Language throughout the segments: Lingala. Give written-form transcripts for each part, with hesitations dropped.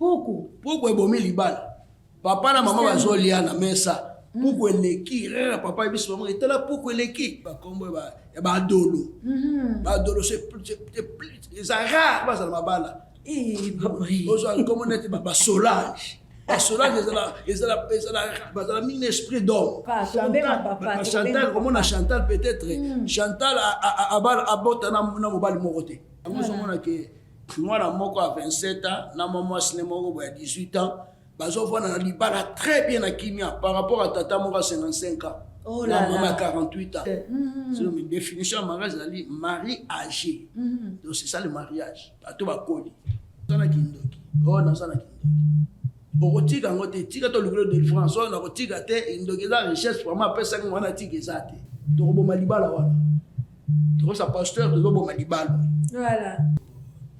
Pourquoi ebomi libala? Papa na maman bazolia na mesa. Pourquoi eleki? Papa et maman était là pourquoi eleki? Ba kombo ba dolo. Ba dolo c'est rare ba ça mabala. Papa. Ozo comme on était ba Solange. Ba Solange ils la mine esprit d'homme. Papa. Chantal comme on a Chantal peut-être. Chantal a bota na mobali mokote. Amozo mona ke moi moko à 27 ans, na maman cinéma à 18 ans. Bazo vona na libala très bien à Kimia par rapport à tata moko à 55 ans. Oh la là maman là. à 48 ans. C'est une définition mariage c'est mari âgé. Donc c'est ça le mariage. Bato ba koli. Sana kindoki. Oh na sana kindoki. Bokotika ngote tika to lugro de France on na kotika te indoki za richesse pour moi pesa ngo na tika ezate. To bo malibala wana. To sa pasteur to bo malibala. Voilà.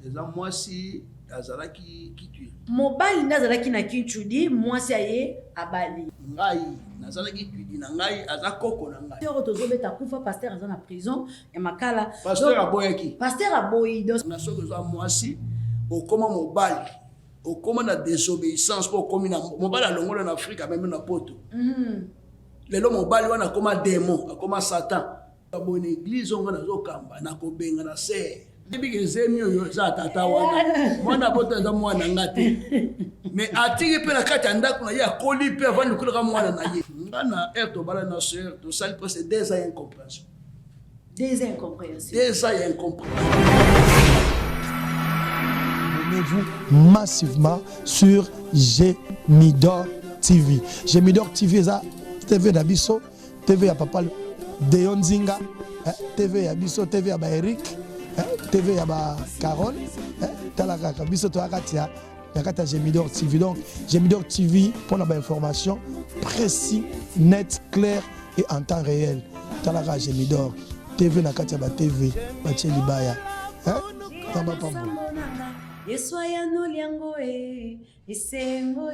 Les moi si azala qui tue. Mobali nazala ki na kinchudi, moi si aye abali. Ngai nazala ki tue na ngai azakoko na ngai. Pasteur tozobeta kufa pasteur azana prison ya makala. Pasteur aboyaki. Pasteur aboyi donc na soko za moi si okoma mobali. Okoma na désobéissance pour komi na mobali alongola na Afrique même na poto. Lelo mobali wana koma démon, akoma satan. Abone église on na zokamba na kobenga na serre. Biki zemi oyo za tata wana mwana poto za mwana ngate mais atiki pe na kati ndako na ya koli pe avant de ka mwana na ye ngana to bala na sœur to sali presque des ans incompréhension des incompréhensions. Des ans incompréhension. Abonnez-vous massivement sur Gémidor TV. Gémidor TV eza TV d'Abisso, TV ya papa Deon Zinga, TV ya Bisso, TV ya ba Eric, TV ya ba Carole, talaka biso to akatia yakata Gémidor TV. Donc Gémidor TV pour la information précis, net, clair et en temps réel. Talaka Gémidor TV nakati ba TV ba Tchelibaya. Tamba pambo. Yeswaya no liango esengo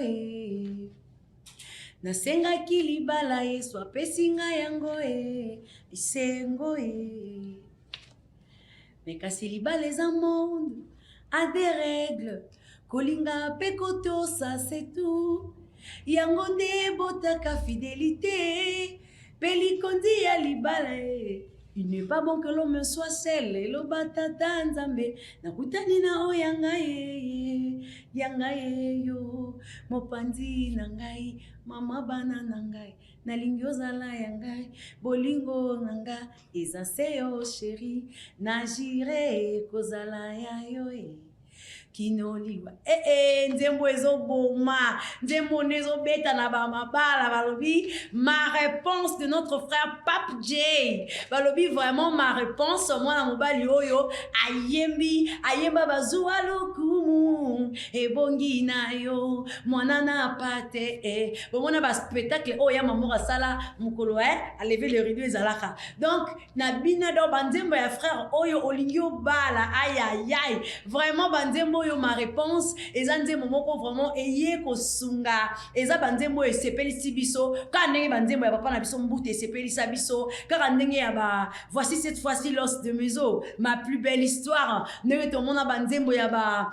nasenga kilibala Yesu apesinga yango isengo mais kasi libala eza monde a des règles kolinga pekoto ça c'est tout yango nde botaka fidélité pelikondi ya libala il n'est pas bon que l'homme soit seul et le batata nzambe nakutani na o yangaye yo mopandi nangai mama bana nangai nalingi ozala yangai bolingo nanga eza seyo chéri najire kozala yayo kinoliwa nzembo ezoboma nzembo nezobeta na bamabala balobi ma réponse de notre frère Pape J balobi vraiment ma réponse mwana mobali oyo ayemba bazuwa lokumu ebongi na yo mwana na pate bomona ba spectacle oyo ya mamour sala mukolo a lever le rideau ezalaka donc na bina do banzembo ya frère oyo olingi obala aïe vraiment banzembo ma réponse eza nzembo moko vraiment eye kosunga eza banzembo esepelisi biso ka ndenge banzembo ya papa na biso mbuta esepelisa biso kaka ndenge ya ba voici cette fois-ci l'os de Mezo ma plus belle histoire ndenge tomona banzembo ya ba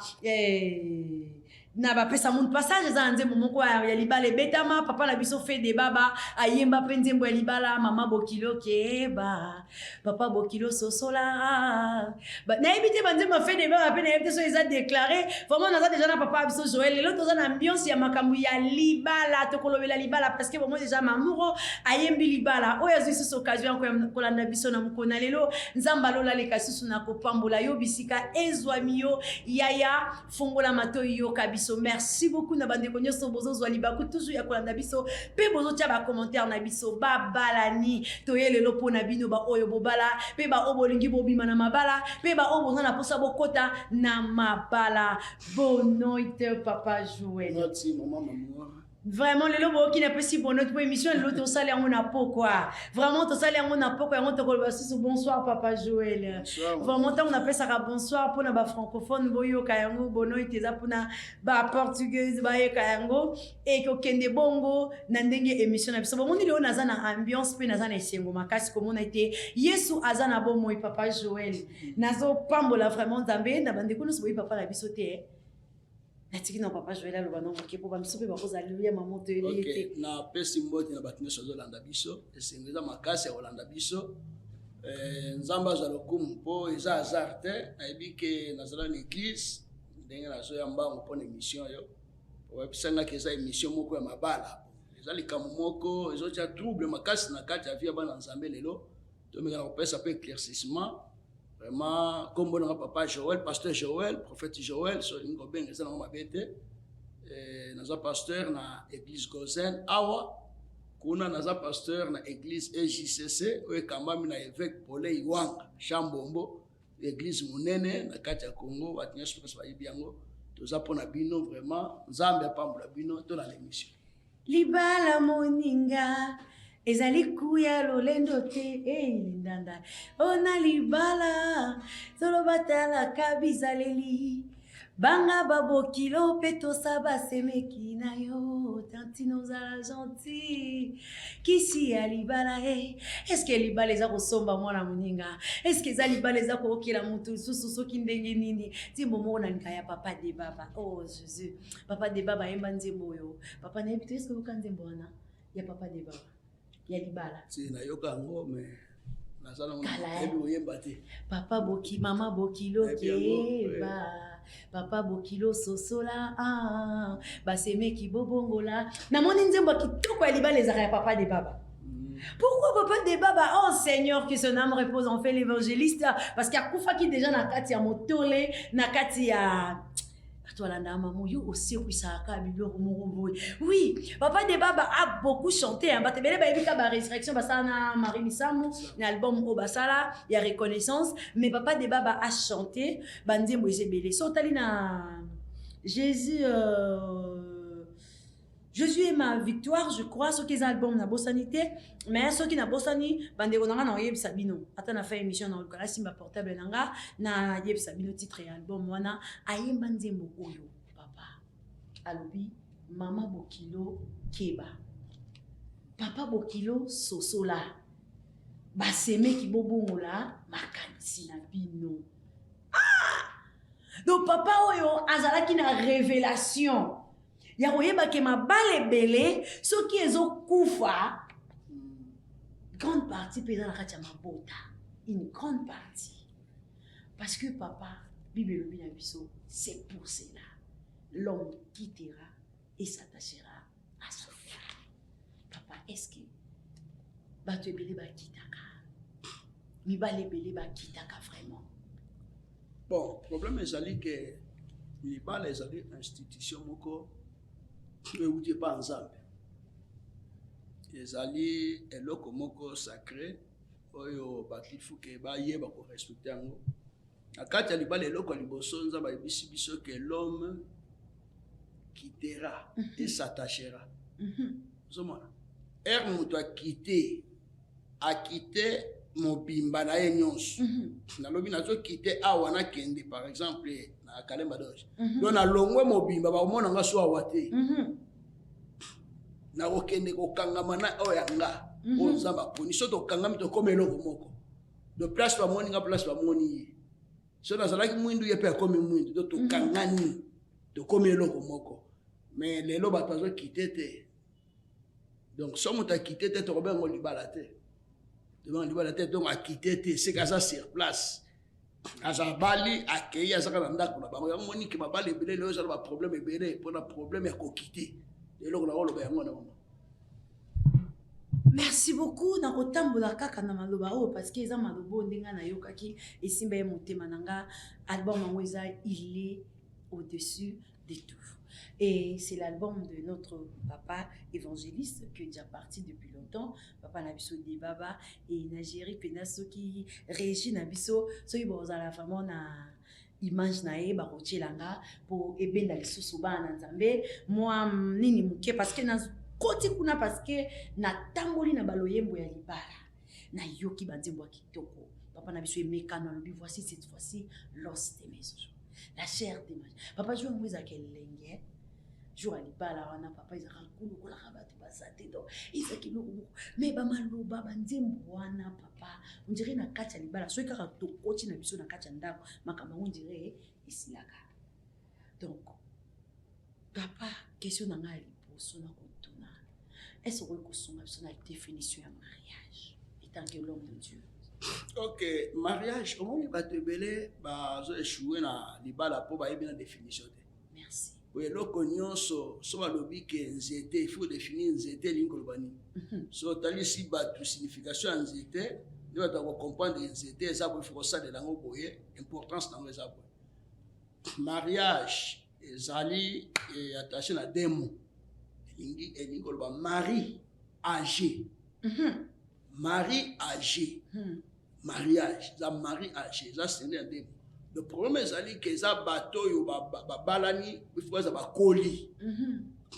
na ba pesa moun passage eza nzembo moko ya libala betama papa na biso fait des baba ayemba pe nzembo ya libala mama bokilo keba papa bokilo sosola na ebité banzembo fait des baba pe na ebité so eza déclaré vraiment naza déjà na papa biso Joël lelo toza na ambiance ya makambu ya libala tokolobela libala parce que bon déjà mamuro ayembi libala oyo azwi so occasion ko kolanda biso na mukona lelo nzamba lola le kasusu na kopambola yo bisika ezwami yo yaya fongola matoyi yo kabiso. Merci beaucoup na bande konyo so bozo zwa libaku toujours ya kolanda biso pe bozo tia ba commentaire na biso ba balani toyele lopo na bino ba oyo bobala pe ba obolingi bobima na mabala pe ba obo na posa bokota na mabala. Bonne nuit papa Joël. Merci maman. Vraiment le lobo qui n'a pas si bonne notre émission l'autre salle on a pas quoi vraiment to salle on a pas quoi on te remercie bonsoir papa Joël vraiment on appelle ça bonsoir pour na ba francophone boyo kayango bono iteza puna ba portugaise ba kayango et ko kende bongo na ndenge émission na biso bon ndilo naza na ambiance pe naza na esengo makasi comme on a été Yesu azana bon moi papa Joël nazo pambola vraiment nzambe na bande ko no so papa la biso te natiki na papa Joël aloba na moke po bamiso mpe bakozala ya mama toyeli ete na pesi mbote na bato nyonso azolanda biso esengo eza makasi ya kolanda biso nzambe azwa lokumu mpo eza hasard te nayebi ke nazala na église ndenge nazoya mbango mpo na émission oyo oyebisangaki eza émission moko ya mabala eza likambo moko ezotya trouble makasi na kati ya vie ya bana nzambe lelo tomekana kopesa mpe éclaircissement vraiment kombo nanga papa Joël pasteur Joël prophète Joël so lingi kobenga eza nango mabe te naza pasteur na église Gozen awa kuna naza pasteur na église EJCC oyo ekambami na évêque Paulin Iwanga Chambombo église monene na kati ya Congo bato nyonso tokasi bayebi yango toza mpona bino vraiment nzambe apambola bino tolanda émission libala moninga ezali kuya lolendo te lindanda ona libala solo batalaka bizaleli banga babokilo mpe tosaba semeki na yo tantino ozala gentil kisi ya libala eske libala eza kosomba mwana moninga eske eza libala eza kookela motu lisusu soki ndenge nini nzembo moko na linga ya papa de baba oh jésus papa de baba ayemba nzembo oyo papa nayebi te eske oyoka nzembo wana ya papa de baba ya libala si nayoka yango mais nazala ebi oyemba te papa boki mama bokilo keba papa bokilo sosola basemeki bobongola namoni nzembo kitoko ya libala ezaka ya papa de baba. Pourquoi papa de baba? Oh Seigneur, que son âme repose en fait l'évangéliste parce qu'il y a kufa qui déjà na kati ya motole na kati ya oui, papa de baba a beaucoup chanté. Résurrection, Marie Missamu, l'album Obasala, il y a reconnaissance. Mais papa de baba a chanté. Bandé Moïse Belé. Sotalina Jésus. Jésus est ma victoire, je crois, ce qui est album na bossanité, mais ce qui na bossani, bande onanga na yeb sabino. Ata na fait émission na lokala simba portable nanga na yeb sabino titre et album wana ayemba nzembo oyo papa. Alobi mama bokilo keba. Papa bokilo sosola. Baseme ki bobongola makanisi na bino. Donc papa oyo azalaki na révélation. Ya koyeba ke mabale belé ce qui ezo kufa grande partie pesa na kati ya mabota une grande partie parce que papa Bible lobi na biso c'est pour cela l'homme quittera et s'attachera à son frère. Papa est-ce que bato ebele bakitaka mibale ebele bakitaka vraiment? Bon problème ezali ke mibale ezali institution moko mais vous dites pas ensemble. Les alliés et le komoko sacré, oyo bakifu ke ba yeba ko respecter ngo. Akati ali bale loko liboso nza ba bisi biso que l'homme quittera et s'attachera. Zomona. Muto a quitté mobimba na ye nyonso. Na lobi na zo quitter awana kende par exemple na Kalemba Doge. Donc na longwe mobimba ba omona nga so awate. Na okende ko kangama na oyanga. Onzamba poni so to kangami to komelo moko. De place pa moni nga place pa moni. So na zalaki mwindu ye pe akomi mwindu do to kangani to komelo moko. Mais lelo ba tazo quitter te. Donc so muta quitter te to robengo libala te. Devant libala te donc a quitter te c'est kaza sur place. Azabali akei azaka na ndako na bango yango moni ke babali ebele leo za ba problème ebele pour na problème ya ko quitter. Merci beaucoup na kotambola kaka na maloba o parce que eza malobo ndenga na yokaki esimba ye motema nanga album yango eza il est au-dessus de tout et c'est l'album de notre papa évangéliste qui est déjà parti depuis longtemps papa Nabiso de Baba et Nigérie pena soki régi Nabiso soki bozala vraiment na image na ye bakotielanga po ebenda lisusu bana nzambe moi nini muke parce que na koti kuna parce que na tamboli na baloyembo ya libala na yoki banzembo kitoko papa na biso emekano lobi voici cette fois-ci l'os des maisons la chair des maisons papa joue ngwe za kelenge jour alibala wana papa izaka nkulu kola kabatu basate do izaki lokumu mais ba maloba banzembo wana papa on dirait na kati ya libala so kaka to koti na biso na kati ya ndako makamba on dirait isilaka donc Papa, question n'a pas liposo na kotuna. Est-ce que vous avez la définition du mariage étant que l'homme de Dieu? Ok, mariage, comment il va te belé, bah, je échoué na libala pour bah, bien la définition. Merci. Oui, le cognon, so va lobby que nzete, il faut définir nzete l'incolbani. So, tali si bah, toute signification nzete, nous devons comprendre nzete, ça pour faire ça de langue boye, importance dans les arbres. Mariage, ezali et attaché à des mots. Et l'incolba mari âgé. Mari âgé. Mariage, ça mari âgé, ça c'est un des mots. Le problème est que ça bateau yo balani, il faut ça ba colis.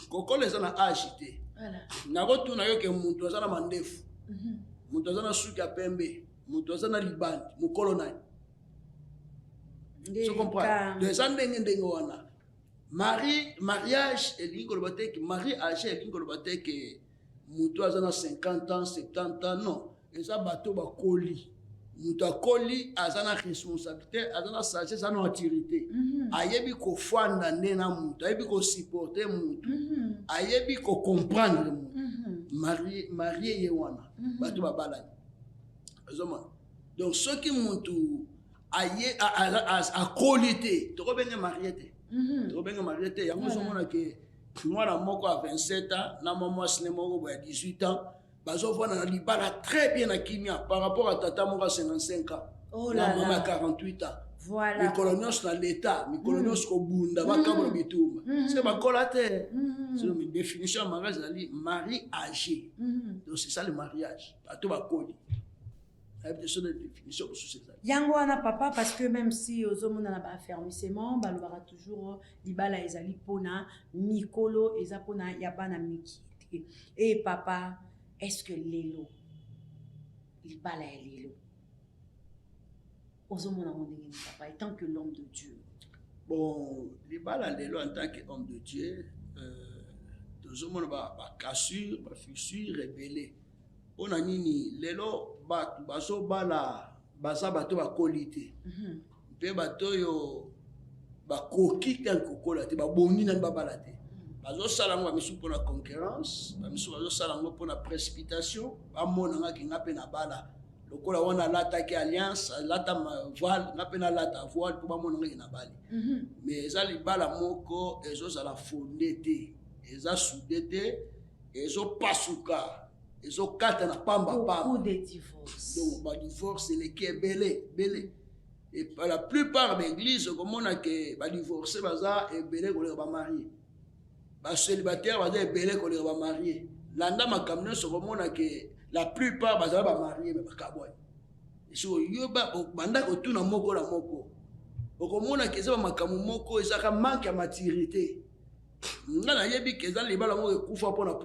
Koko les ana agité. Voilà. Na retourna yo ke muntu azana mandefu. Muntu azana suka pembe, muntu azana libandi, mukolo nani. Tu comprends? De ça ndenge wana. Mariage et l'ingolbate que mari âgé et l'ingolbate que muntu azana 50 ans, 70 ans non. Et ça bateau ba colis. Muta koli azana responsabilité azana sagesse azana maturité ayebi ko fanda ndena mutu ayebi ko supporter mutu ayebi ko comprendre mutu marié ye wana batu babala azoma donc ce qui mutu aye a qualité to benga marié te yango zomona ke mwana moko a 27 ans na maman sine moko a 18 ans. Bazovana libala très bien à Kimia par rapport à Tata Mora 55 ans. Oh là là. 48 ans. Voilà. Les coloniaux dans l'État, les coloniaux au Bunda, Bakabo Bitum. C'est ma colate. C'est une définition mariage mari âgé. Donc c'est ça le mariage. À tout va coller. Il y a une définition pour ce Yangoana papa parce que même si aux hommes on a pas affermissement, balobara toujours libala ezali pona mikolo ezapona yabana miki. Et papa est-ce que l'élo, il parle à l'élo? Aux hommes, on a papa, étant que l'homme de Dieu. Bon, il parle à l'élo en tant qu'homme de Dieu. Tous hommes, on va cassure, va fissure, révéler. On a nini, l'élo, baso bala, basa bato ba qualité. Pe bato yo, ba koki tel kokola te, ba boni nan ba balate. Bazo salango misu pour la concurrence, misu bazo salango pour la précipitation, ba monanga ki ngape na bala. Lokola wana lata ki alliance, lata voile, ngape na lata voile pour ba monanga ki na bali. Mais ça li bala moko ezo za la fondete, eza soudete, ezo pasuka, ezo kata na pamba pamba. Beaucoup de divorces. Donc ba divorce c'est les qui est belé. Et la plupart des églises comme on a que ba divorcer baza et belé ko le ba marier. Les célibataires vont être mariés. Landa makamne so komona que la plupart va mariés mais pas kaboy. So yoba banda ko tuna moko la moko. Okomona que ça makamu moko ezaka manque ya maturité. Ngana yebi que ça libala mo ekufa pona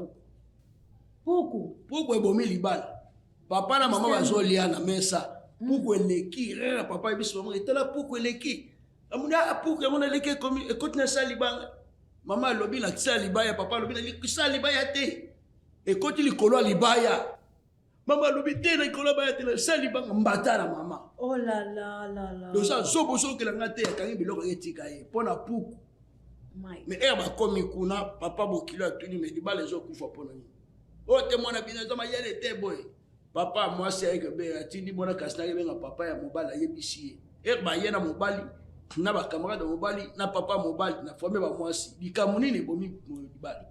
puku. Puku ebomi libala. Papa na maman bazolia na mesa. Puku eleki rera papa biso maman etala puku eleki. Amuna puku amona eleki comme écoute na ça libanga. Maman lobi la tsa libaya papa lobi la tsa libaya te et quand il kolo libaya maman lobi te na kolo libaya te la tsa libanga mbata na maman oh là là là là donc ça so boso ke la ngate ya kangi biloko etika ye pona puku mais ba komi kuna papa bokilo atuni mais libala zo kufa pona ni o te mona bina zo ma yele te boy papa moi c'est que be atindi mona kasna ye nga papa ya mobala yebisi ba yena mobali na ba camarade mobali na papa mobali na famille ba mwasi likamuni ne bomi libali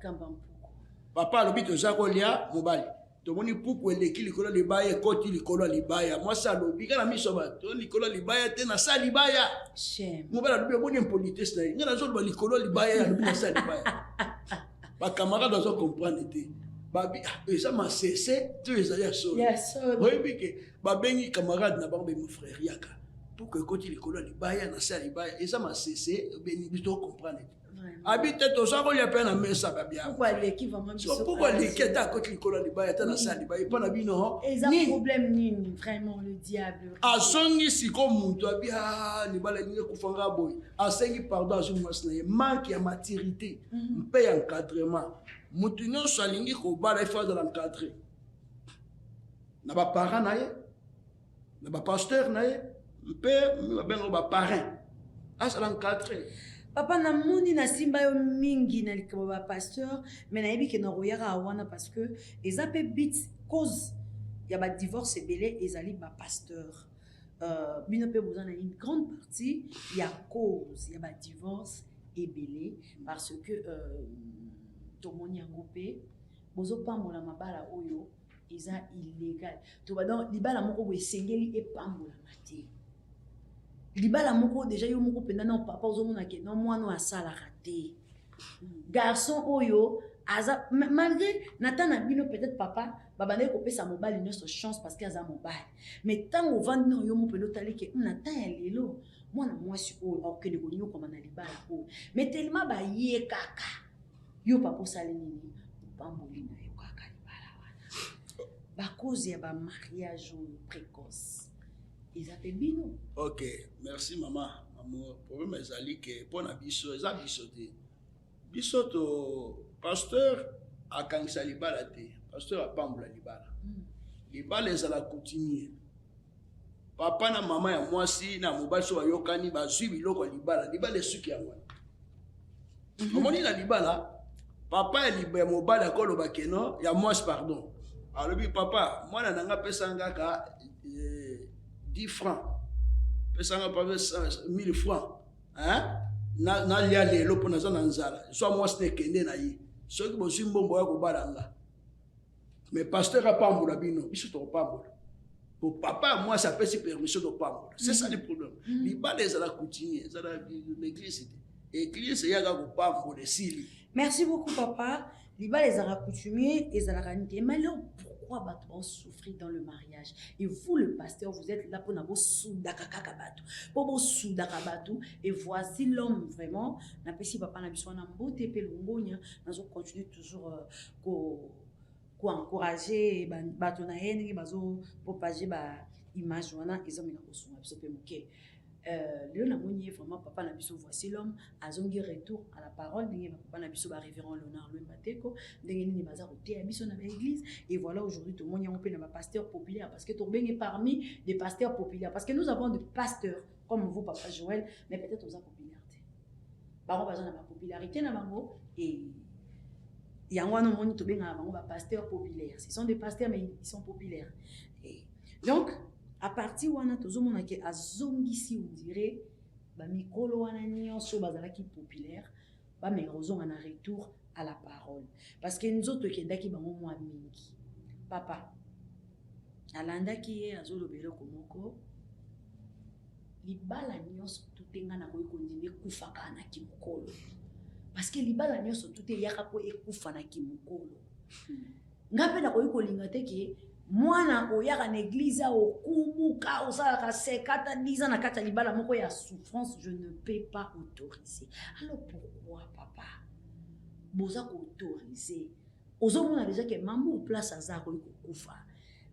papa lobi to zako lia mobali to moni puku eleki likolo libaya koti likolo libaya mwasa lobi kana miso ba to likolo libaya te na sa libaya mobala lobi boni impolitesse na ngana zo ba likolo libaya ya lobi na sa libaya ba camarade zo comprendre te babi ça m'a cessé tu es allé so oui bike ba bengi camarade na ba be mon frère yaka pour que quand il est collé libaya na sa libaya et ça m'a cessé ben il doit comprendre habite to ça ko ya pena mesa ba bien pourquoi l'équipe vraiment pourquoi l'équipe ta quand il collé libaya ta na sa libaya pas na bino et ça problème ni vraiment le diable a songi si ko muntu abia libala ni ko fanga boy a sengi pardon je moi c'est manque ya maturité mpe encadrement mutu nyonso alingi ko bala il faut de l'encadrer na ba parents na ye na ba pasteur na ye mpe bengo ba parrain à l'encadrer Papa na moni na simba yo mingi na likabo ba pasteur, mais na yebi ke na royaka awana parce que eza pe bit cause ya ba divorce ebele ezali ba pasteur. Bino pe bozana une grande partie ya cause ya ba divorce ebele parce que tomoni yango pe bozo pambola mabala oyo eza illégal. To ba donc libala moko bo esengeli epambola mate. Libala moko déjà yo moko penda na papa ozomona ke non mwana asala raté. Garçon oyo aza malgré natana bino peut-être papa babane ko pesa mobile une chance parce qu'il a mobile. Mais tant au vendre non yo mo pelo tali ke natan ya lelo mwana mwasi oyo okende ko nyo koma na libala oyo. Mais tellement ba ye kaka. Yo papa sali nini pamboli na yo kaka libala wana. Ba cause ya ba mariage précoce. Ils appellent bino. Ok, merci maman. Maman, problème ezali que pour na biso, eza biso te. Biso to pasteur akangisa libala te. Pasteur apambola libala. Libala ezala coutumier. Papa na mama ya mwasi na mobali so bayokani bazwi biloko libala. Libala esuki yango. Omoni na libala, papa ya libala mobali akoloba keno ya mwasi pardon. Alobi papa, mwana nanga pesa ngaka 10 francs. Pesanga pas 1000 francs. Hein? Na lia lelo pona za nzala. So moi c'est kende na yi. So ki bosi mbombo ya ko balanga. Mais pasteur a pambola bino, biso to pambola. Pour papa moi ça peut se permission de pambola. C'est ça le problème. Li ba les ala coutumier, ça l'église. Église ya ga ko pambola sili. Merci beaucoup papa. Liba les ara coutumiers et la ranité. Mais alors pourquoi bateau souffrir dans le mariage? Et vous le pasteur, vous êtes là pour n'avoir soudaka bateau. Pour vous soudaka bateau. Et voici l'homme vraiment. N'a pas si papa n'a besoin d'un beau tépé longonia. Nous allons continuer toujours ko encourager bateau na haine bazo propager ba image wana ils ont mis au son absolument ok. Le namoni vraiment papa na biso voici l'homme azongi retour à la parole ndenge papa na biso ba révérend Léonard le Mateko ndenge nini baza roté biso na l'église et voilà aujourd'hui tout le monde on peut na pasteur populaire parce que Tourbeng est parmi des pasteurs populaires parce que nous avons des pasteurs comme vous papa Joël mais peut-être aux popularité ba on besoin na popularité na bango et yango no moni Tourbeng na bango ba pasteurs populaires ce sont des pasteurs mais ils sont populaires et donc à partir wana tozomona ke azongisi on dirait ba mikolo wana nyonso bazalaki populaire ba mais ozonga na retour à la parole parce que nous autres kendaki bango mwa mingi papa alandaki ye azolobela komoko libala nyonso tutenga na ko ekondine kufaka na kimokolo parce que libala nyonso tute yaka ko ekufa na kimokolo ngape na ko ikolinga te ke mwana oyaka na église okubuka osalaka 10 ans na kati ya libala moko ya souffrance je ne peux pas autoriser. Alors pourquoi papa boza ko autoriser ozomona déjà que maman place aza ko kufa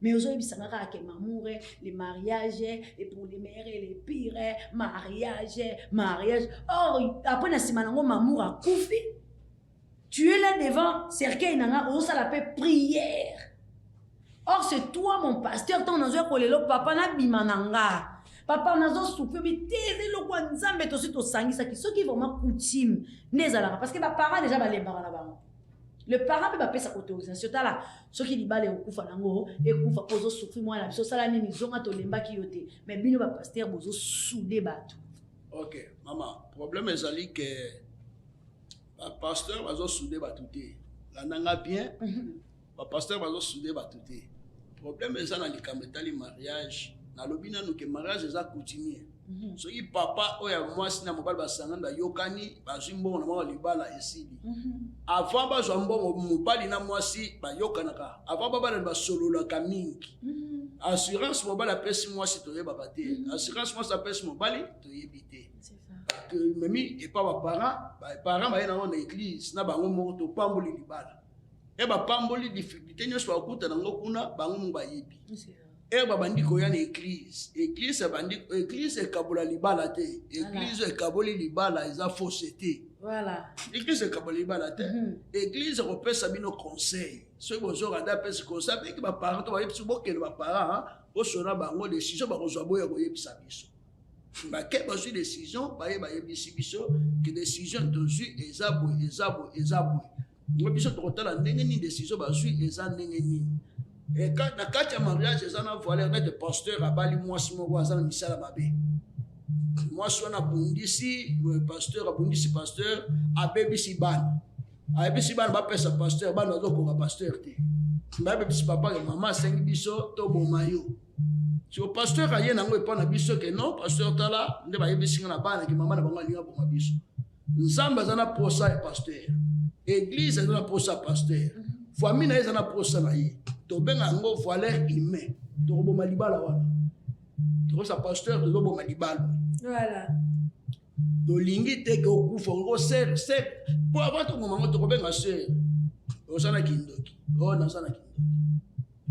mais ozoyebisanga kaka ke mamour les mariages et pour les meilleurs et les pires mariage or après na sima nango mamour akufi tu es là devant cercueil nanga osala pe prière. Or, c'est toi, mon pasteur, ton nazo kolelo papa na bimananga. Papa nazo souffre, mais t'es le quoi nzambe to sito sangi ça qui ceux qui vraiment coutume nezala parce que ba parents déjà ba lembara na bango. Le parent peut ba pesa autorisation là ceux qui dit ba le kufa nango et kufa pozo souffre moi la biso sala nini zonga to lemba ki yote mais bino ba pasteur bozo souder bato. OK, maman, problème ezali que ba pasteur bazo souder batuté. La nanga bien. Ba pasteur bazo souder batuté. Problème est ça dans les camétali mariage na lobina nous que mariage est coutumier so yi papa oya mwasi na mobali basanganda yokani bazimbo na mwa libala esili avant ba jombo mobali na mwasi ba yokanaka avant baba ba solola kamingi assurance mobali apesi mwasi to yeba baté assurance mwasi apesi mobali to yebité c'est ça que memi et pas ba parents ba na église na bango moko to pamboli libala et ba pamboli difficulté nyo so akuta nango kuna bango ba yebi et ba bandi ko ya na église église e kabola libala te église e kaboli libala eza fausseté voilà église e kabola libala te église repesa bino conseil so bozo rada pesa conseil avec ba parents to ba yebi bo ke ba parents o sona bango décision ba kozwa boya ko yebisa biso Baké bazwi décision baye bayebisi biso que décision tozwi eza boye eza boye eza boye ngo biso tokotala ndenge nini décision bazwi eza ndenge nini na kati ya mariage eza na voile nete pasteur abali mwasi moko aza na misala mabe mwasi wana abundisi pasteur abebisi bana ayebisi bana bapesa pasteur bana bazokonga pasteur te bayebisi papa ke mama asengi biso toboma yo so pasteur aye nango epa na biso ke non pasteur tala nde bayebisi nga na bana ke mama na bango alinga boma biso nzambe aza na posa ya pasteur église eza na posa ya pasteur famille na ye eza na posa na ye tobenga yango voileur humain tokoboma libala wana tokosa pasteur tozoboma libala voilà tolingi te ke okufa ngo ser po avant tokoma ngo tokobenga ser osana kindoki nazana kindoki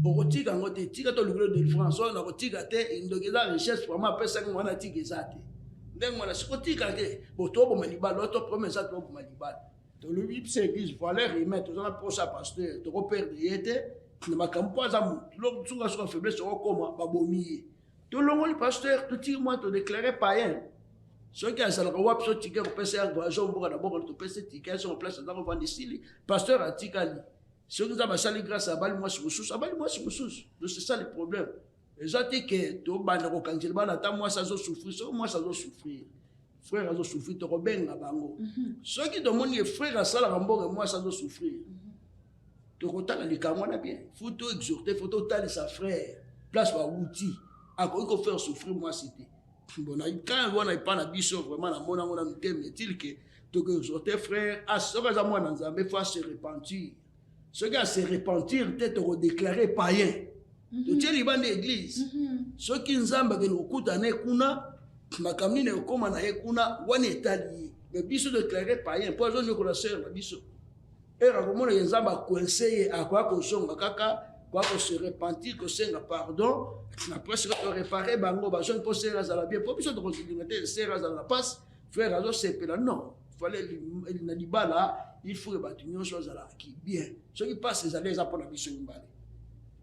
okotika yango te tika tolukilo délivrance oyo nakotika te ndoki eza richesse vraiment apesaki wana tika eza te ndenge wana sikotika te bo toboma libala oyo toprome eza toboma libala tolobi biso église voileur humain tozana mposa pasteur tokoperde ye te na makambo mpo aza motu loko sunga soka faiblesse okokoma babomi ye tolongoli pasteur totiki mwa todéclare païen soki azalaka wapi so tike kopesa ya voyage mboka na bongo topesa tike so place aza kovanda esili pasteur atikali soki nzambe asali grâce abali mwasi mosusu donc c'est ça le problème eza te ke tobanda kokangisela bana ata mwasi azosouffrir soki mwasi azosouffrir frère azosouffrir tokobenga bango soki tomoni ye frère asalaka mboka mwasi azosouffrir tokotala likambo wana bien faut to exhorter faut totalisa frère place bawuti akoki kofaire souffrir mwasi te bon quand on a pas na biso vraiment na mona ngona muteme est-il que donc exhorter frère à ce que ça moi dans Zambie faut se repentir ce gars se repentir peut-être redéclarer païen to teli bande église ce qui nzamba ke okuta na kuna makamni ne koma na kuna wana etali mais biso déclarer païen pour zo nyoko la sœur na biso era komona nzamba conseiller akwa ko songa kaka quoi qu'on se repentir, qu'on se pardon, après se réparer, bango, bajon, pour se raser bien, pour que de continuer, se raser la passe, frère, alors c'est là, non, il fallait, il n'a dit pas là, il faut battre une chose là, qui bien, ceux qui passent, les allées, pour la mission du balai.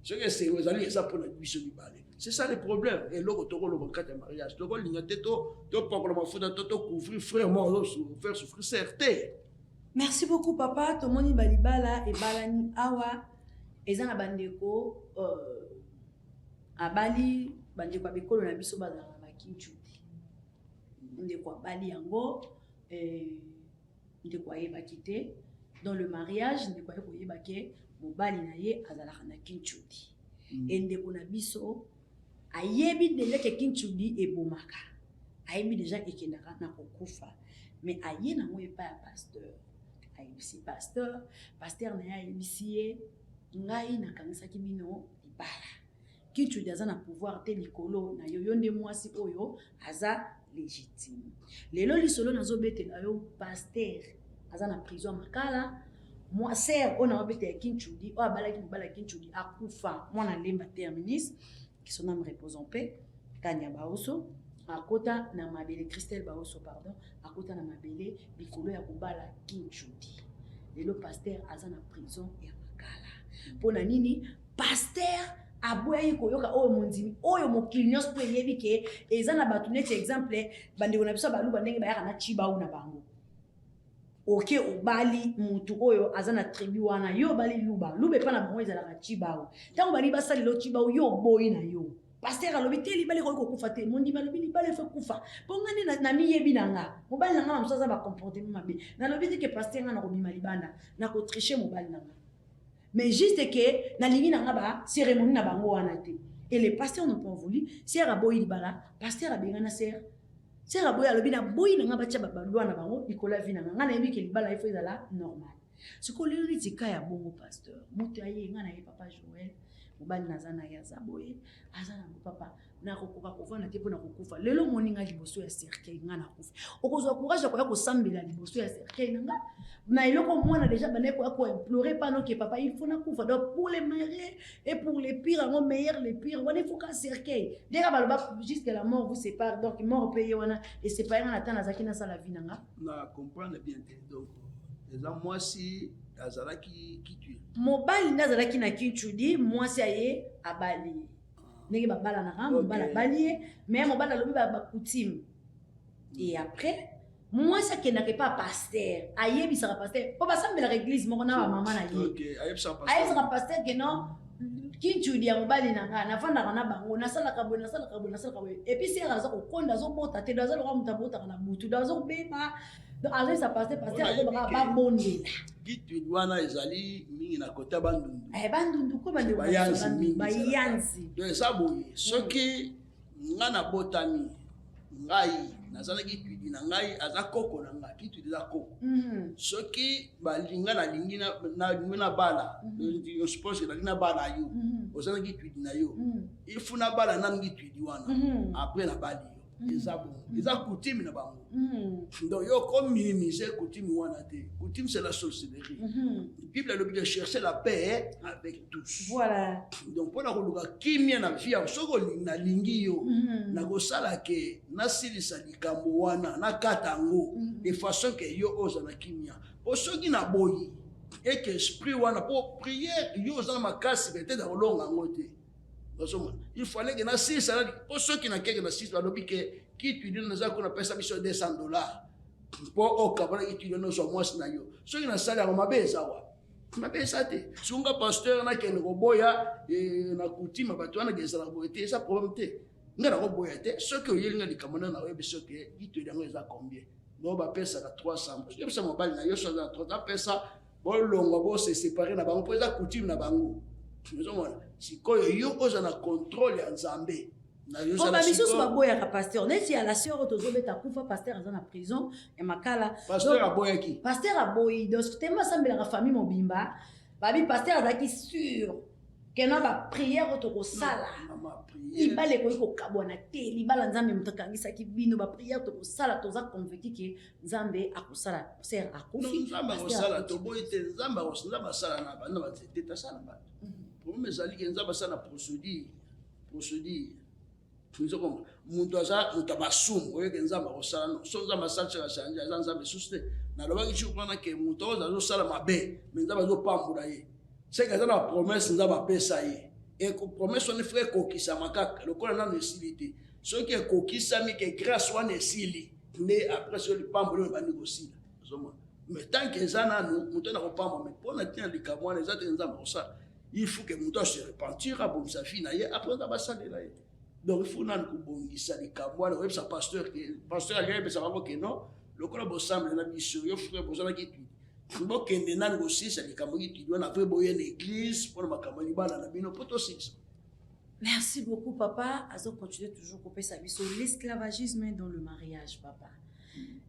Ceux qui sont les allées, pour la mission du balai. C'est ça le problème. Et là, tu as le cas de mariage, tu as l'ignoté, tu as pas le fond, tu as couvrir, frère, mort, faire souffrir, certes. Merci beaucoup, papa. Tomoni balibala et balani awa. Eza na bandeko abali bandeko abekolo na biso bazala makinchuti ndeko abali yango ndeko ayeba kite dans le mariage ndeko ayeba ke mobali na ye azala na kinchuti ndeko na biso ayebi déjà ke kinchuti ebomaka ayebi déjà ekendaka na kokufa mais aye na moye pa ya pasteur ayebisi pasteur na ye ayebisi ye ngai nakangisaki bino libala kintu aza na pouvoir te likolo na yo nde mwasi oyo aza légitime lelo lisolo nazobetela yo pasteur aza na prison makala moi ser on a obete kinchudi o abalaki mobala kinchudi akufa mwana lemba terminis qui son âme repose en paix Tania Baoso akota na mabele Christelle Baoso pardon akota na mabele likolo ya kobala kinchudi lelo pasteur aza na prison ya makala pona nini pasteur aboyi koyoka oyo mondimi oyo mokili nyonso po yebi ke eza na bato neti exemple bandeko na biso baluba ndenge bayaka na chiba una bango oke obali mutu oyo aza na tribu wana yo bali luba pa na bango ezalaka chiba ntango bali basali lo chiba yo boyi na yo pasteur alobi te libali koki kokufa te mondimi alobi libali fe kufa mpo ngani na miyebi na nga mobali na nga na mosu aza bacomportement mabe nalobi te ke pasteur nga na kobima libanda na kotriche mobali na nga mais juste que na lingi na nga ba cérémonie na bango wana te et les pasteurs n'ont pas voulu sœur aboyi libala pasteur abenga na sœur aboyi alobi na boyi na nga ba tia ba loi na bango Nicolas vina nga na yebi ke libala ifo ezala normal siko lelo litika ya bongo pasteur moto aye nga na ye papa Joël mobali nazana ya zaboye azana papa na kokoka kovana te pona kokufa lelo moninga liboso ya cercueil nga na kufa okozwa courage ko ya kosambela liboso ya cercueil nga na eloko mwana déjà baneko ko implorer pendant que papa il faut na kufa donc pour les meilleurs et pour les pires en meilleur les pires on il faut qu'un cercueil déjà baloba jusqu'à la mort vous sépare donc mort paye wana et séparer na tana zakina sala vie nga na comprendre bien donc moi si azalaki kitui mobali ndazalaki na kitudi mwasi aye abali ndenge babala na ramu bala balié mais mobali alobi ba coutume Et après, moi, ça qui n'a pas pasteur. Aïe, il sera pasteur. Pour passer à l'église, mon maman a dit. Ok, aïe, ça Aïe sera pasteur que non. Qui tu dis en bas de nanga, na fanda kana bango, na sala kabo. Et puis c'est raison au konda zo bota te dazo lo muta bota kana mutu dazo bema. Donc aïe ça pasteur ko ba bonde. Qui tu dois na ezali mingi na kota bandundu. Bandundu ko bande bayanzi. Donc ça boye. Ce qui ngana botami ngai nazalaki tuidi na ngai aza koko na ngai tuidi za koko soki balinga na lingi na bala je suppose que na bala yo ozalaki tuidi na yo ifuna bala na ngi tuidi wana après na bali yo eza coutume na bango donc yo comme minimiser coutume wana te coutume c'est la sorcellerie la Bible le but de chercher la paix avec tous voilà donc pour la koluka kimia na via soko na lingi yo na kosala ke na silisa likambo wana na katango de façon que yo oza na kimia po soki na boyi et que esprit wana pour prier yo oza na makasi peut-être kolonga ngote. Il fallait que na silisa po soki na keke na silisa lobi ke qui tu dis na ko na pesa biso $200 pour okabana qui tu dis no so mwasi na yo soki na sala ko mabeza wa mabeza te sunga pasteur na kene ko boya na kutima bato wana gezala ko te ça problème te ngara ko boya te soki oyelinga likamona na webi soki qui tu dis ngo eza combien no ba pesa ka 300 je pesa mobali na yo so na 300 pesa bo longo bo se séparer na bango pesa kutima na bango nous sikoyo yo oza na contrôle ya Nzambe na yo za biso baboya ka pasteur neti ya la sœur tozobeta kufa pasteur aza na prison et makala pasteur aboya ki pasteur aboyi donc tellement sambela ka famille mobimba babi pasteur azaki sûr que na ba prière to sala libale ko kabona te libala Nzambe mutakangisa ki bino ba prière to sala toza convaincu que Nzambe akosala ser akofi Nzambe akosala to boyi te Nzambe akosala sala na bana ba teta sala ba pour me zali que Nzambe sala procédure tuzo comme muntu aza mutabasumu oyo que Nzambe akosala no so Nzambe asala chanja Nzambe suste na lobaki chukwana ke muntu oza sala mabe mais Nzambe zo pambula ye c'est que ça la promesse Nzambe apesa ye et que promesse on frère kokisa makaka lokola na nesilité ce qui est kokisa mi que grâce wana esili mais après sur le pambula ba négocier mais tant que ça na muntu na kopamba mais pour na tia likamwana ezate Nzambe akosala il faut que muntu se repentir bon sa fille na ye après Nzambe asalela ye. Donc il faut nan kubongisa likamwana web sa pasteur agebe sa bako que non lokola bo semble na biso yo frère bozala ki tu bo kende nan go sisa likambo ki tu na fe boye l'église pour makambo libana na bino poto six. Merci beaucoup papa azo continuer toujours couper sa biso l'esclavagisme dans le mariage papa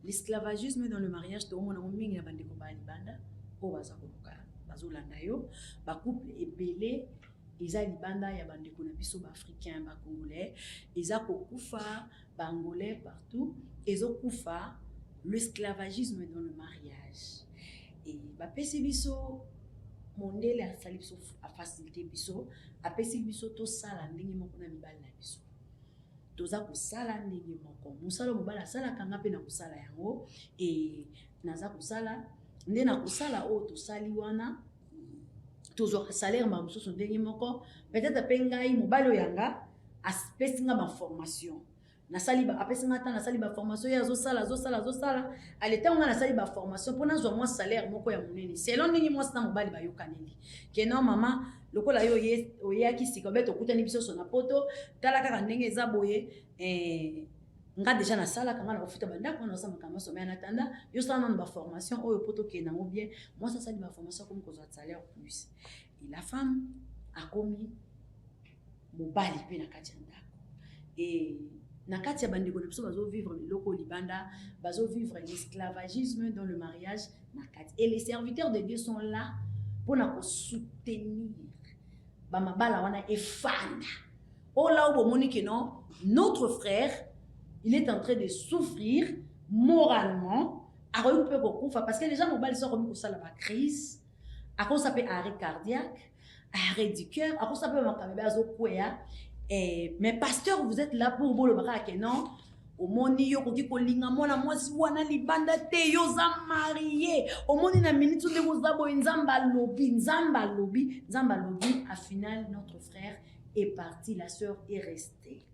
l'esclavagisme dans le mariage to mona mingi na bande ko ba libanda o baza ko luka bazolanda yo ba couple ebele eza libanda ya bandeko na biso ba africain ba congolais eza kokufa ba angolais partout ezokufa l'esclavagisme dans le mariage et ba pesi biso mondele asali biso a facilité biso apesi biso to sala ndenge moko na mibali na biso toza kosala ndenge moko musala mobala sala kanga pe na kosala yango et naza kosala nde na kosala o to sali wana toujours salaire ma mususu ndenge moko peut-être pe ngai mobali oyanga apesi nga ba formation nasali ba apesi nga ta nasali ba formation ya zo sala aleta nga nasali ba formation pona zo moi salaire moko ya munene selon ndenge moi na mobali ba yokaneli ke non mama lokola yo oyaki sikobe to kutani biso so na poto tala kaka ndenge eza boye nga déjà na sala kanga na ofuta bandako na sama kama somé en attendant yo sala na ba formation oyo poto ke na ngo bien moi ça sali ba formation comme kozo salaire plus et la femme a commis mobali pe na kati ndako et na kati ya bandeko na biso bazo vivre loko libanda bazo vivre l'esclavagisme dans le mariage na kati et les serviteurs de Dieu sont là pour na ko soutenir ba mabala wana efanda o là où bomoni que non notre frère il est en train de souffrir moralement parce que les gens mobile sont remis au la crise à cause s'appelle arrêt cardiaque arrêt du cœur à cause s'appelle mais pasteur vous êtes là pour bolo baraka non au moni yo koki kolinga mona mwasi wana libanda te yo za marié au moni na minute de kozabo nzamba lobi à final notre frère est parti la sœur est restée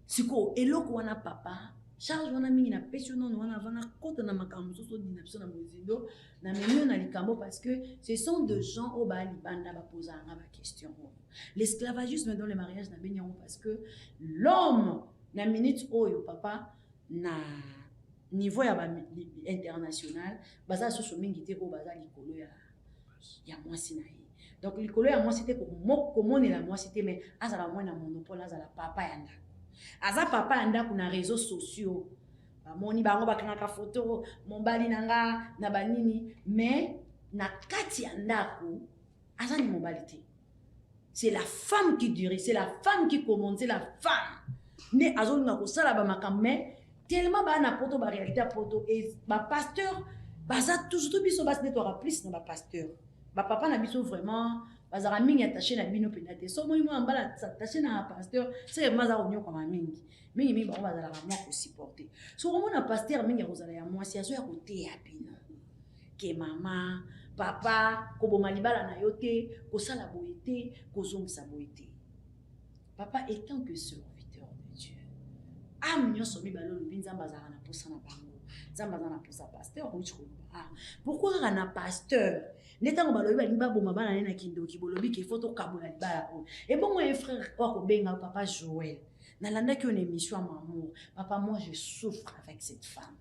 siko eloko wana papa charge wana mingi na pesi non wana vana kota na makambo soso dina biso na mozindo na menu na likambo parce que ce sont des gens au ba libanda ba poser nga ba question. L'esclavagisme dans le mariage na benyango parce que l'homme na minute oyo papa na niveau ya ba international baza soso mingi te ko baza likolo ya mwasi na ye. Donc likolo ya mwasi te ko moko la mwasi te mais azala mwana monopole azala papa ya ndako. Aza papa ya ndako na réseaux sociaux. Bamoni bango bakangaka photo mombali nanga na banini mais na kati ya ndako aza ni mombali te. C'est la femme qui dirige, c'est la femme qui commande, c'est la femme. Ne azolinga ko sala ba makambo mais tellement ba na poto ba réalité ya poto et ba pasteur baza toujours biso bas netwara plus na ba pasteur. Ba papa na biso vraiment bazara mingi attaché na bino penate. So moi moi mbala attaché na pasteur, c'est maza onyo kwa mingi. Mingi ba bazala moi ko supporter. So vraiment na pasteur mingi rozala ya moi si azo ya côté ya bino. Ke mama, papa, ko boma libala na yote, ko sala boité, ko zongisa boité. Papa étant que serviteur de Dieu. Am nyoso mi balo lubinza bazara na posa na bango. Zamba na posa pasteur ou chiko. Pourquoi rana pasteur? Netango balobi ba liba boma bana na kindoki bolobi ke photo kabola libala o. Et bon mon frère quoi ko benga papa Joël. Na landa ki une émission maman. Papa moi je souffre avec cette femme.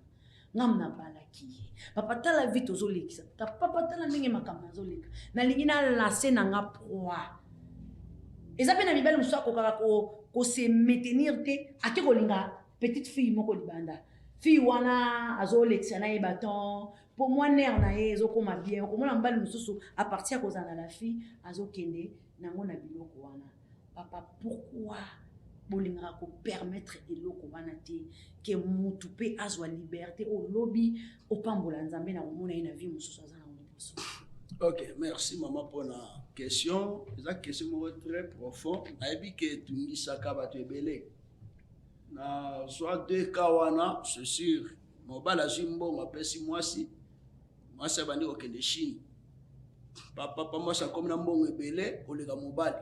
Ngamna balaki. Papa tala vite ozolekisa. Papa tala ndenge makambo azoleka. Na lingi na lancer na nga proie. Eza pe na mibali musa ko kaka ko se maintenir te ake ko linga petite fille moko libanda. Fille wana azolekisa na bâton pour moi ner na ye ezokoma bien ko mona mbali mususu à partir ko zana la fille azokende nango na biloko wana. Papa pourquoi bolinga ko permettre eloko wana te ke mutu pe azwa liberté au lobby au pambola nzambe na mona ina vie mususu azana ngoliboso. Ok, merci maman pour la question. C'est une question très profonde. Nayebi ke tungisaka bato ebele. Na soit deux kawana, c'est sûr. Mobala jimbo mapesi mwasi. Mwasi bandi okende Chine. Papa mwasi comme na mbongo ebele olega mobali.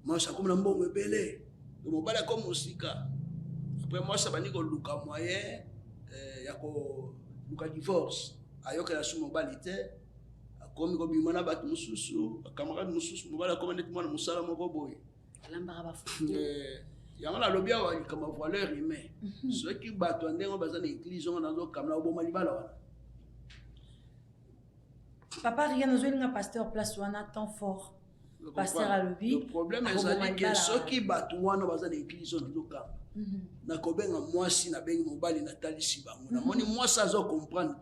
Mwasi comme na mbongo ebele. Le mobali comme musika. Après mwasi bandi ko luka moyen ya ko luka divorce. Ayoka la su mobali te. Comme ko bimana bat mususu, camarade mususu mobala comme net mwana musala moko boye. Alambara ba fu. Yango la lobia wa comme valeur humaine. Ceux qui battent ndengo bazana église on nazo kamla oboma libala wana. Papa rien nazolinga pasteur place wana temps fort. Pasteur à lobby. Le problème est que ceux qui battent wana bazana église on nazo kamla. Na kobenga mwasi na bengi mobali na talisi bango. Na moni mwasi azo comprendre.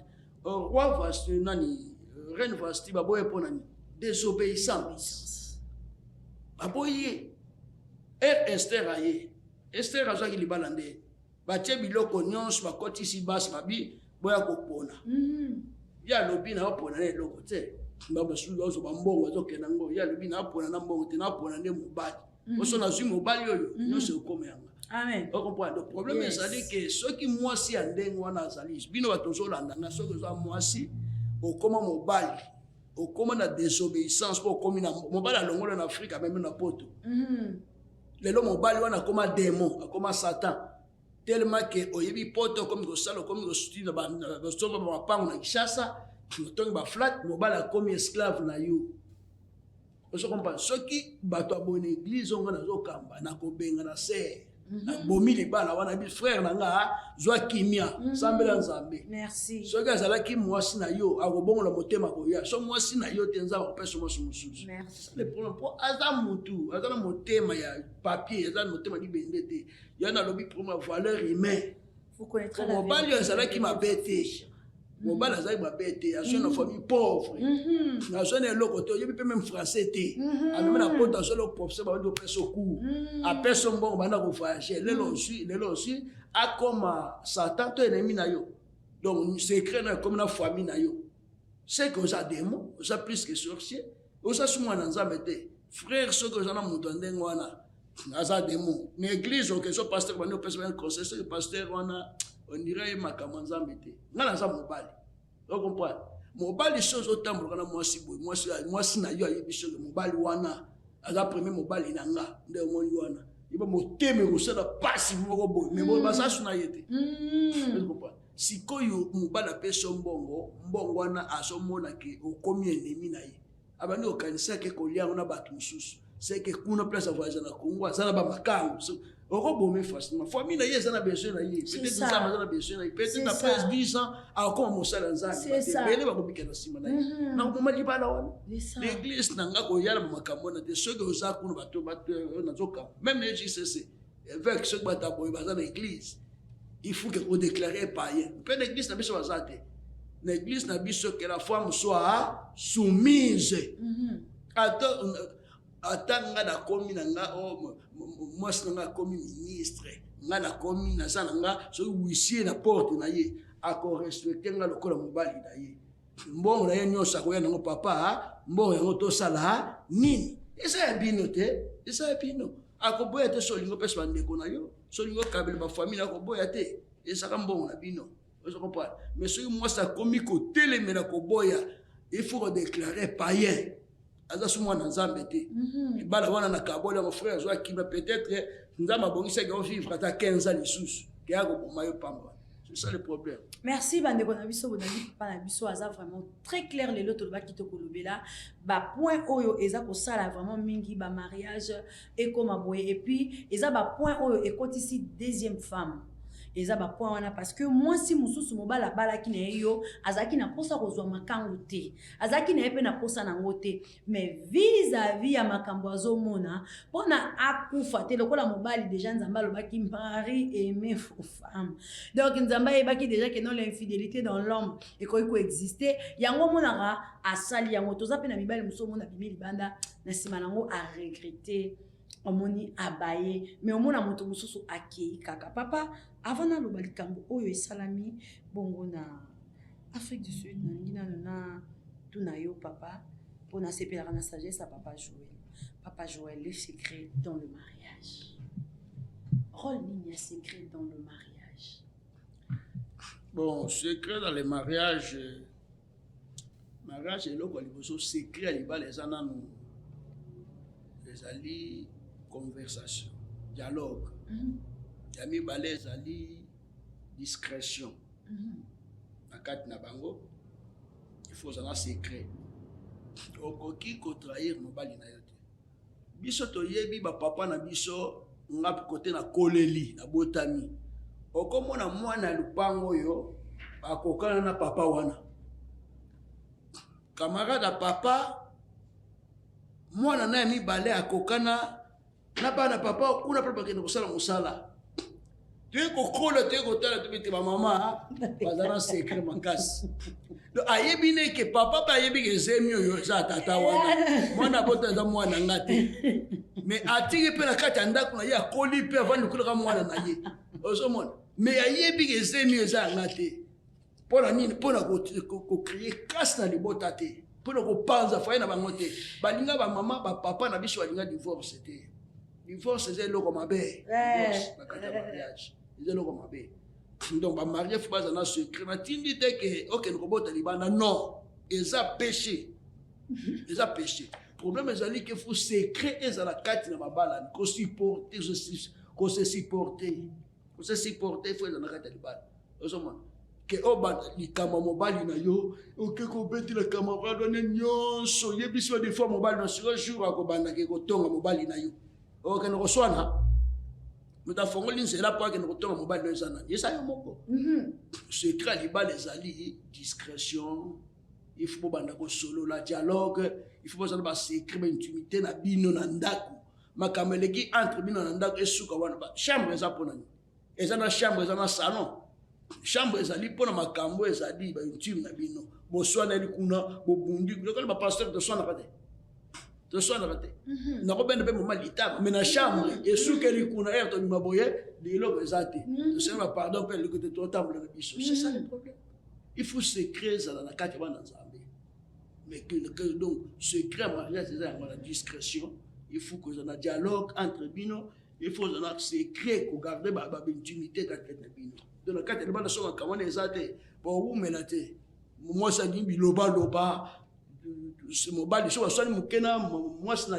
Roi vaste nani reine vaste baboye ponani désobéissance. Baboye Esther aye. Esther azaki libala nde. Batie biloko nyonso bakotisi basi babi boya kopona. Ya lobi na opona na eloko te. Baba sulu ozo bambongo azokena ngo. Ya lobi na opona na mbongo te na opona nde mobali. Oso na zwi mobali oyo nyonso ekoma yanga. Amen. Vous comprenez? Le problème est que ceux qui moi si andeng wana azali. Bino batozolanda na ceux qui moi si au comment mobali. Au comment na désobéissance pour comme na mobali alongola en Afrique même na poto. Lelo mobali wana koma démon, koma Satan. Tellement que oyebi poto comme go salo comme go style ba stoba ba pango na Kishasa, tongi ba flat mobali comme esclave na yo. Vous comprenez? Ceux qui bato abone église on na zo kamba na ko benga na se. Bomi libala wana bi frère nanga zwa kimia sambela nzambe. Merci. Ceux qui azala ki mwasi na yo akobongola motema ko ya. So mwasi na yo tenza ko pesa mo mususu. Merci. Le problème pour azamutu, azana motema ya papier, azana motema di bendete. Yana lobi pour ma valeur humaine. Vous connaîtrez la vérité. Mobali azala ki mabete. Mobali azala mabete, aso na famille pauvre. Aso na loko to yebi pe même français te. Amena na poto aso lo professeur ba do pesa cours. A personne bon bana ko voyager. Le aussi a comme Satan to ennemi na yo. Donc secret na comme na famille na yo. C'est que ça démon, ça plus que sorcier. Osa suma na nzambe te. Frère ce que j'en a montonde ngwana. Aza démon. L'église au que so pasteur bana pesa un conseil ce pasteur wana on dirait makambo nzambe te. Ngana za mobali. Vous comprenez? Mobali chose otambo kana mwasi boy. Mwasi na yo ayebi chose mobali wana. Aza premier mobali nanga nde omoni wana. il va moteme kosala pasi moko boye mais boye basasu na ye te sikoyo mobali apesa mbongo wana azomona ke okomi ennemi na ye abandi okanisa ke koliango na bato mosusu seke kuna place avoyage na Congo aza na bamakango okobome facilement famille na ye eza na besoin na ye peut-être nzambe aza na besoin na ye peut-être après 10 ans akokoma mosala nzambe bele bakobika na nsima na ye nakokoma libala wana l'église na nga koyala bamakambo wana te soki oza kuna bato nazokamba même na JCC évêque soki bato aboye baza na église il faut que kodéclare païen mpe na église na biso baza te na église na biso que la femme soit soumise ata nga nakomi na nga mwasi na nga akomi ministre nga nakomi naza na nga soki huissier na porte na ye akorespecte nga lokola mobali na ye mbongo na ye nyonso akoya nango papa mbongo yango tosala nini eza ya bino te eza ya bino akoboya te solingo mpesa bandeko na yo solingo kabela bafamile akoboya te ezaka mbongo na bino ozokomprendre mais soki mwasi akomi kotelemela koboya il faut kodéclare païen aza so mwana nzambe te bala wana na kaboli ya frère azwa kima peut-être nzambe abongisaki ovivre ata 15 ans lisusu ke akoboma yo pamba. C'est ça le problème. Merci bande na biso bonani papa na biso aza vraiment très clair lelo tolobaki to kolobela ba point oyo eza ko sala vraiment mingi ba mariage et comme boye et puis eza ba point oyo ekotisi deuxième femme eza ba point wana parce que moi si mususu mobala balaki na yo azaki na posa kozwa makangu te azaki na yepe na posa na ngote mais vis-à-vis ya makambo azomona pona akufa te lokola mobali déjà nzamba lobaki mari aimer femme donc nzamba yebaki déjà que non l'infidélité dans l'homme et ko exister yango monaka asali yango toza pe na mibali muso mona bimeli banda na sima nango a regretter omoni abaye mais omona moto mususu akei kaka papa avant na lobali kambo oyo esalami bongo na Afrique du Sud na ngina na tuna yo papa pona sepela na sagesse à papa Joël le secret dans le mariage rôle ligne secret dans le mariage. Bon, secret dans le mariage est là quoi liboso secret liba les ananu les ali conversation, dialogue. Yami balèze ali discrétion. Nakat nabango, il faut un secret. Okoki ko trahir mobali na yote. Biso to yebi ba papa na biso ngap côté na koleli na botami. Okomona mwana lupango yo akokana na papa wana. Camarade papa mwana na mi balé akokana na bana papa kuna papa kende kosala musala te ko kola te ko tala te bete ba mama bazana secret makasi do ayebi ne ke papa ba yebi ke zemio yo za tata wana mwana bota za mwana ngate mais atiki pe na kati ndako na ya koli pe avant kula ka mwana na ye ozo mona mais ayebi ke zemio za ngate pona nini pona ko créer casse na libota te pona ko panza fa na bango te balinga ba mama ba papa na biso balinga divorce te. Divorce c'est le comme abbé. Divorce na kata mariage. C'est le comme abbé. Donc ba marié faut pas en secret. Na tindi te que OK ne kobota libana non. Eza péché. Eza péché. Problème ezali que faut secret ezala kati na mabala ko supporter ko se supporter. Ko se supporter faut na kata libana. Ozoma que oba likama mobali na yo OK ko beti la camarade ne nyonso yebiso des fois mobali na sur jour akobanda ke ko tonga mobali na yo. Ok, nous reçoivons. Nous avons fait une série pour que nous retombions au mobile de Zana. Et ça y est, mon secret, les alliés, discrétion, il faut pas solo, la dialogue, il faut pas avoir secret, intimité, na bino nandaku. Ma kamelegi entre bino nandaku et souka wana ba. Chambre eza pona ni. Eza na chambre eza na salon. Chambre eza li pona makambo eza di ba intime na bino. Bo swana li kuna, bo bundi, ko ba pasteur de swana kate. De soin raté. N'a pas bien moment l'état, mais la chambre et sous qu'elle kuna air ton maboye, de l'eau exaté. C'est un pardon pour le côté de table de biso. C'est ça le problème. Il faut se créer ça dans la carte dans Zambie. Mais que donc secret mariage c'est la discrétion. Il faut que on a dialogue entre bino, il faut on a secret pour garder ba intimité quand bino. Dans la carte de bana so comment exaté pour vous menater. Moi ça dit biloba loba. Ce mobile, je suis mukena, moi, je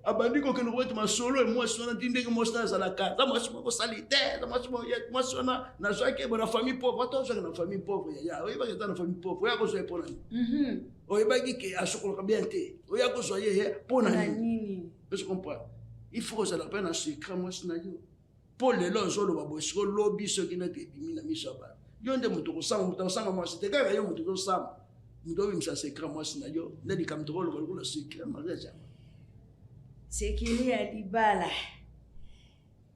abandi kokende kobeta masolo mwasi wana ti ndenge mwasi wana azalaka za mwasi moko salitaire za mwasi wana nazwaki bona famille pauvre ata ozwaki na famille pauvre yaya oyebaki eza na famille pauvre oya kozwa ye mpo na nini oyebaki ke asokoloka bien te oya kozwa ye mpo na nini ose comprendre il faut kozala mpe na secret mwasi na yo mpo lelo ozoloba boye siko lobi soki neti ebimi na miso ya bana yo nde moto kosanga moto akosanga mwasi te kaka yo moto tosamba moto obimisa secret mwasi na yo nde likambo tokoloba lokola secret mariage yango sekele ya libala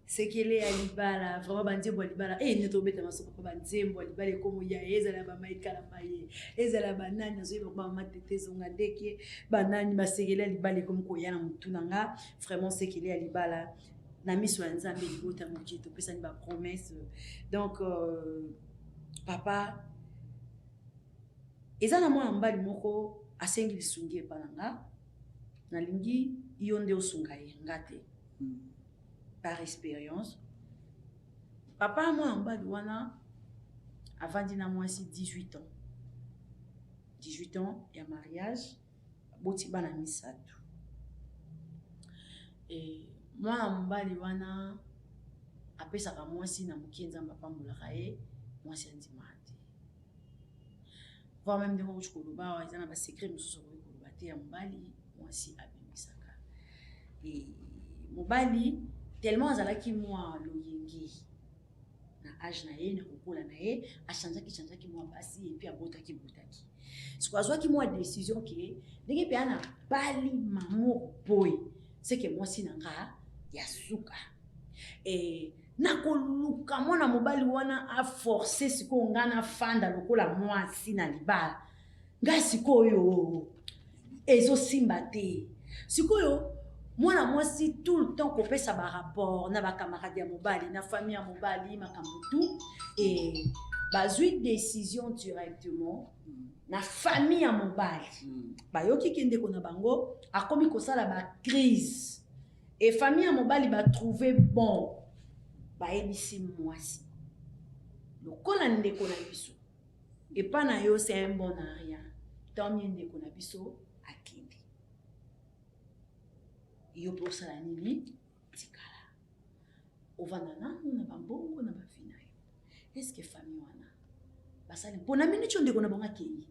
sekele ya libala vraiment banzembo ya libala ne tobeta masoko pa banzembo ya libala ekomo ya ezala bamaikala maye ezala banani azoyeba kuba matetezi onga ndeke banani basekele ya libala ekomo koya na mutu na nga vraiment sekele ya libala na miso ya nzambe libota moki topesani bapromesse donc papa eza na mwana mobali moko asengi lisungi epa na nga nalingi yo nde osunga ye nga te par expérience papa mwana mobali wana avandi na mwasi 18 ans ya mariage boti bana misato mwana mobali wana apesaka mwasi na mokie nzambe apambolaka ye mwasi andimaka te voire même ndenge okuti koloba eza na basekret mosusu okoki koloba te ya mobali mwasi abimisaka mobali tellement azalaki mwa loyenge na age na ye na kokola na ye achangeaki mwa basi epuis abotaki siko azwaki mwa décision ke ndenge mpe ana bali mamoko boye seke mwasi na nga ya suka nakoluka mwana mobali wana aforce sikoyo nga nafanda lokola mwasi na libala nga sikoyo ezosimba te sikoyo mwana mwasi tout le temps kopesa barapport na bakamarade ya mobali na famille ya mobali makambo tu bazwi décision directement na famille ya mobali bayoki ke ndeko na bango akomi kosala bacrise famille ya mobali batrouve bon bayebisi mwasi lokola ndeko na biso epa na yo c'est un bon à rien tant mieux ndeko na biso akende yo mpe osala nini tikala ovanda nanu na bambongo na bavi na yo eske famille wana basali mpona miniti yo ndeko na bango akei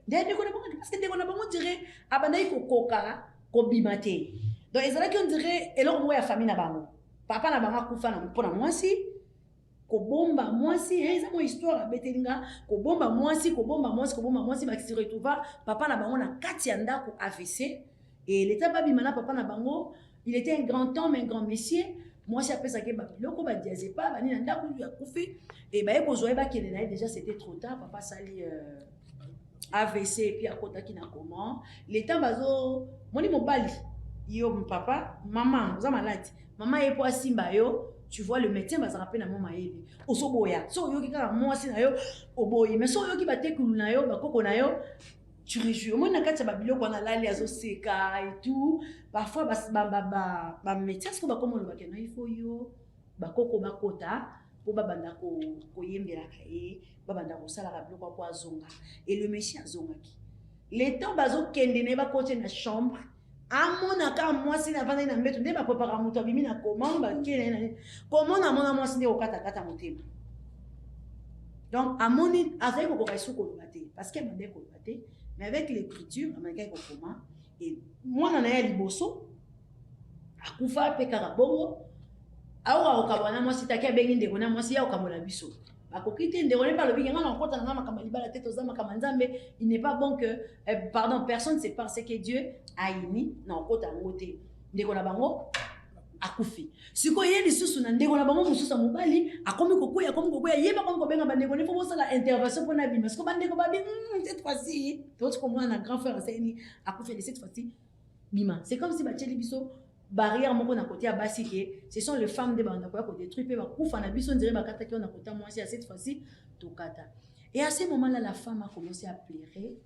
nde ndeko na bango parce que ndeko na bango dire abandaki kokoka kobima te donc ezalaki on dire eloko moko ya famille na bango papa na bango akufa na mpona mwasi kobomba mwasi eza mo histoire abetelinga kobomba mwasi bakisi retrouva papa na bango na kati ya ndako AVC et l'état babima na papa na bango il était un grand homme un grand monsieur mwasi apesaki babiloko badiazepa bani na ndako ya kufi et baye kozwa bakende na ye déjà c'était trop tard papa sali AVC et puis akotaki na comment l'état bazo moni mobali yo papa maman oza malade maman yepo asimba yo tu vois le médecin va se rappeler na mama yebe osoboya so yoki kaka mwasi na yo oboyi mais so yoki batekulu na yo bakoko na yo tu réjouis moi na kati ya babiloko wana lali azoseka et tout parfois ba médecin ce ko bakomono bakena il faut yo bakoko bakota po babanda koyembelaka ye babanda kosalaka biloko po azonga et le monsieur azongaki les temps bazokende ne bakote na chambre amonaka mwasi na vanda na mbeto nde bapropaka moto abimi na comment bakele na comment amona mwasi nde kokatakata motema donc amoni azali kokoka esu koloba te parce que bande koloba te mais avec l'écriture amandaki kokoma et mwana na ye liboso akufa mpe kaka bongo aokakoka na mwasi taki abengi ndeko na mwasi ya okambola biso bakoki te ndeko ne balobi nga na nkota na makambo libala te toza makambo nzambe il n'est pas bon que pardon personne ne sait pas ce que Dieu a uni na nkota ngo te ndeko na bango akufi siko ye lisusu na ndeko na bango mosusu mobali akomi kokoya yeba komi kobenga bandeko ne fo bosala intervention pour na bima siko bandeko babi cette fois-ci d'autres comme na grand frère Seni akufi de cette fois-ci bima c'est comme si bacheli biso barrière moko na côté ya basi ke ce sont les femmes de banda ko détruire pe ba kufa na biso ndire bakata ki na côté moi à cette fois-ci tokata et à ce moment-là la femme a commencé à pleurer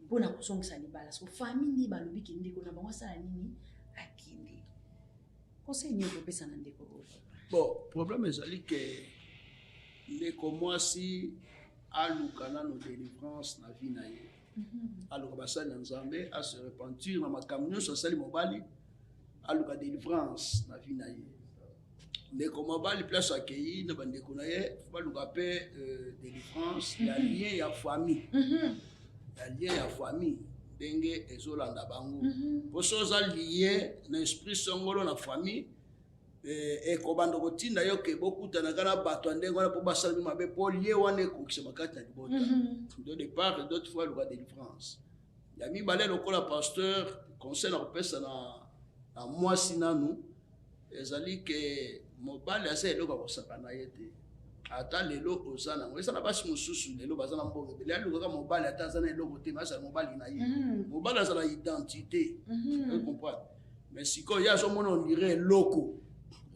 pour na kusongisa libala so famille ni balobi ki ndeko na bango sala nini akindi conseil ni ko pesa na ndeko bon problème ezali que ndeko mwasi alukana no délivrance na vie na ye aluka basali na nzambe a se repentir na makambo nyonso asali mobali aluka délivrance na vie na ye ndeko mobali place akei na bandeko na ye baluka mpe délivrance ya lien ya famille ya lien ya famille ndenge ezolanda bango mpo so oza lie na esprit songolo na famille ekobanda kotinda yo ke bokutanaka na bato ya ndenge wana mpo basalami mabe mpo lie wana ekokisa makati na libota de départ et d'autres fois luka délivrance ya mibale lokola pasteur conseil na kopesa na mwasi nanu ezali ke mobali aza eloko akosaka na ye te ata lelo oza nango eza na basi mosusu lelo baza na mbongo ebele alukaka mobali ata aza na eloko te azala mobali na ye mobali azala identité comprendre mais sikoyo ye azomona ondire eloko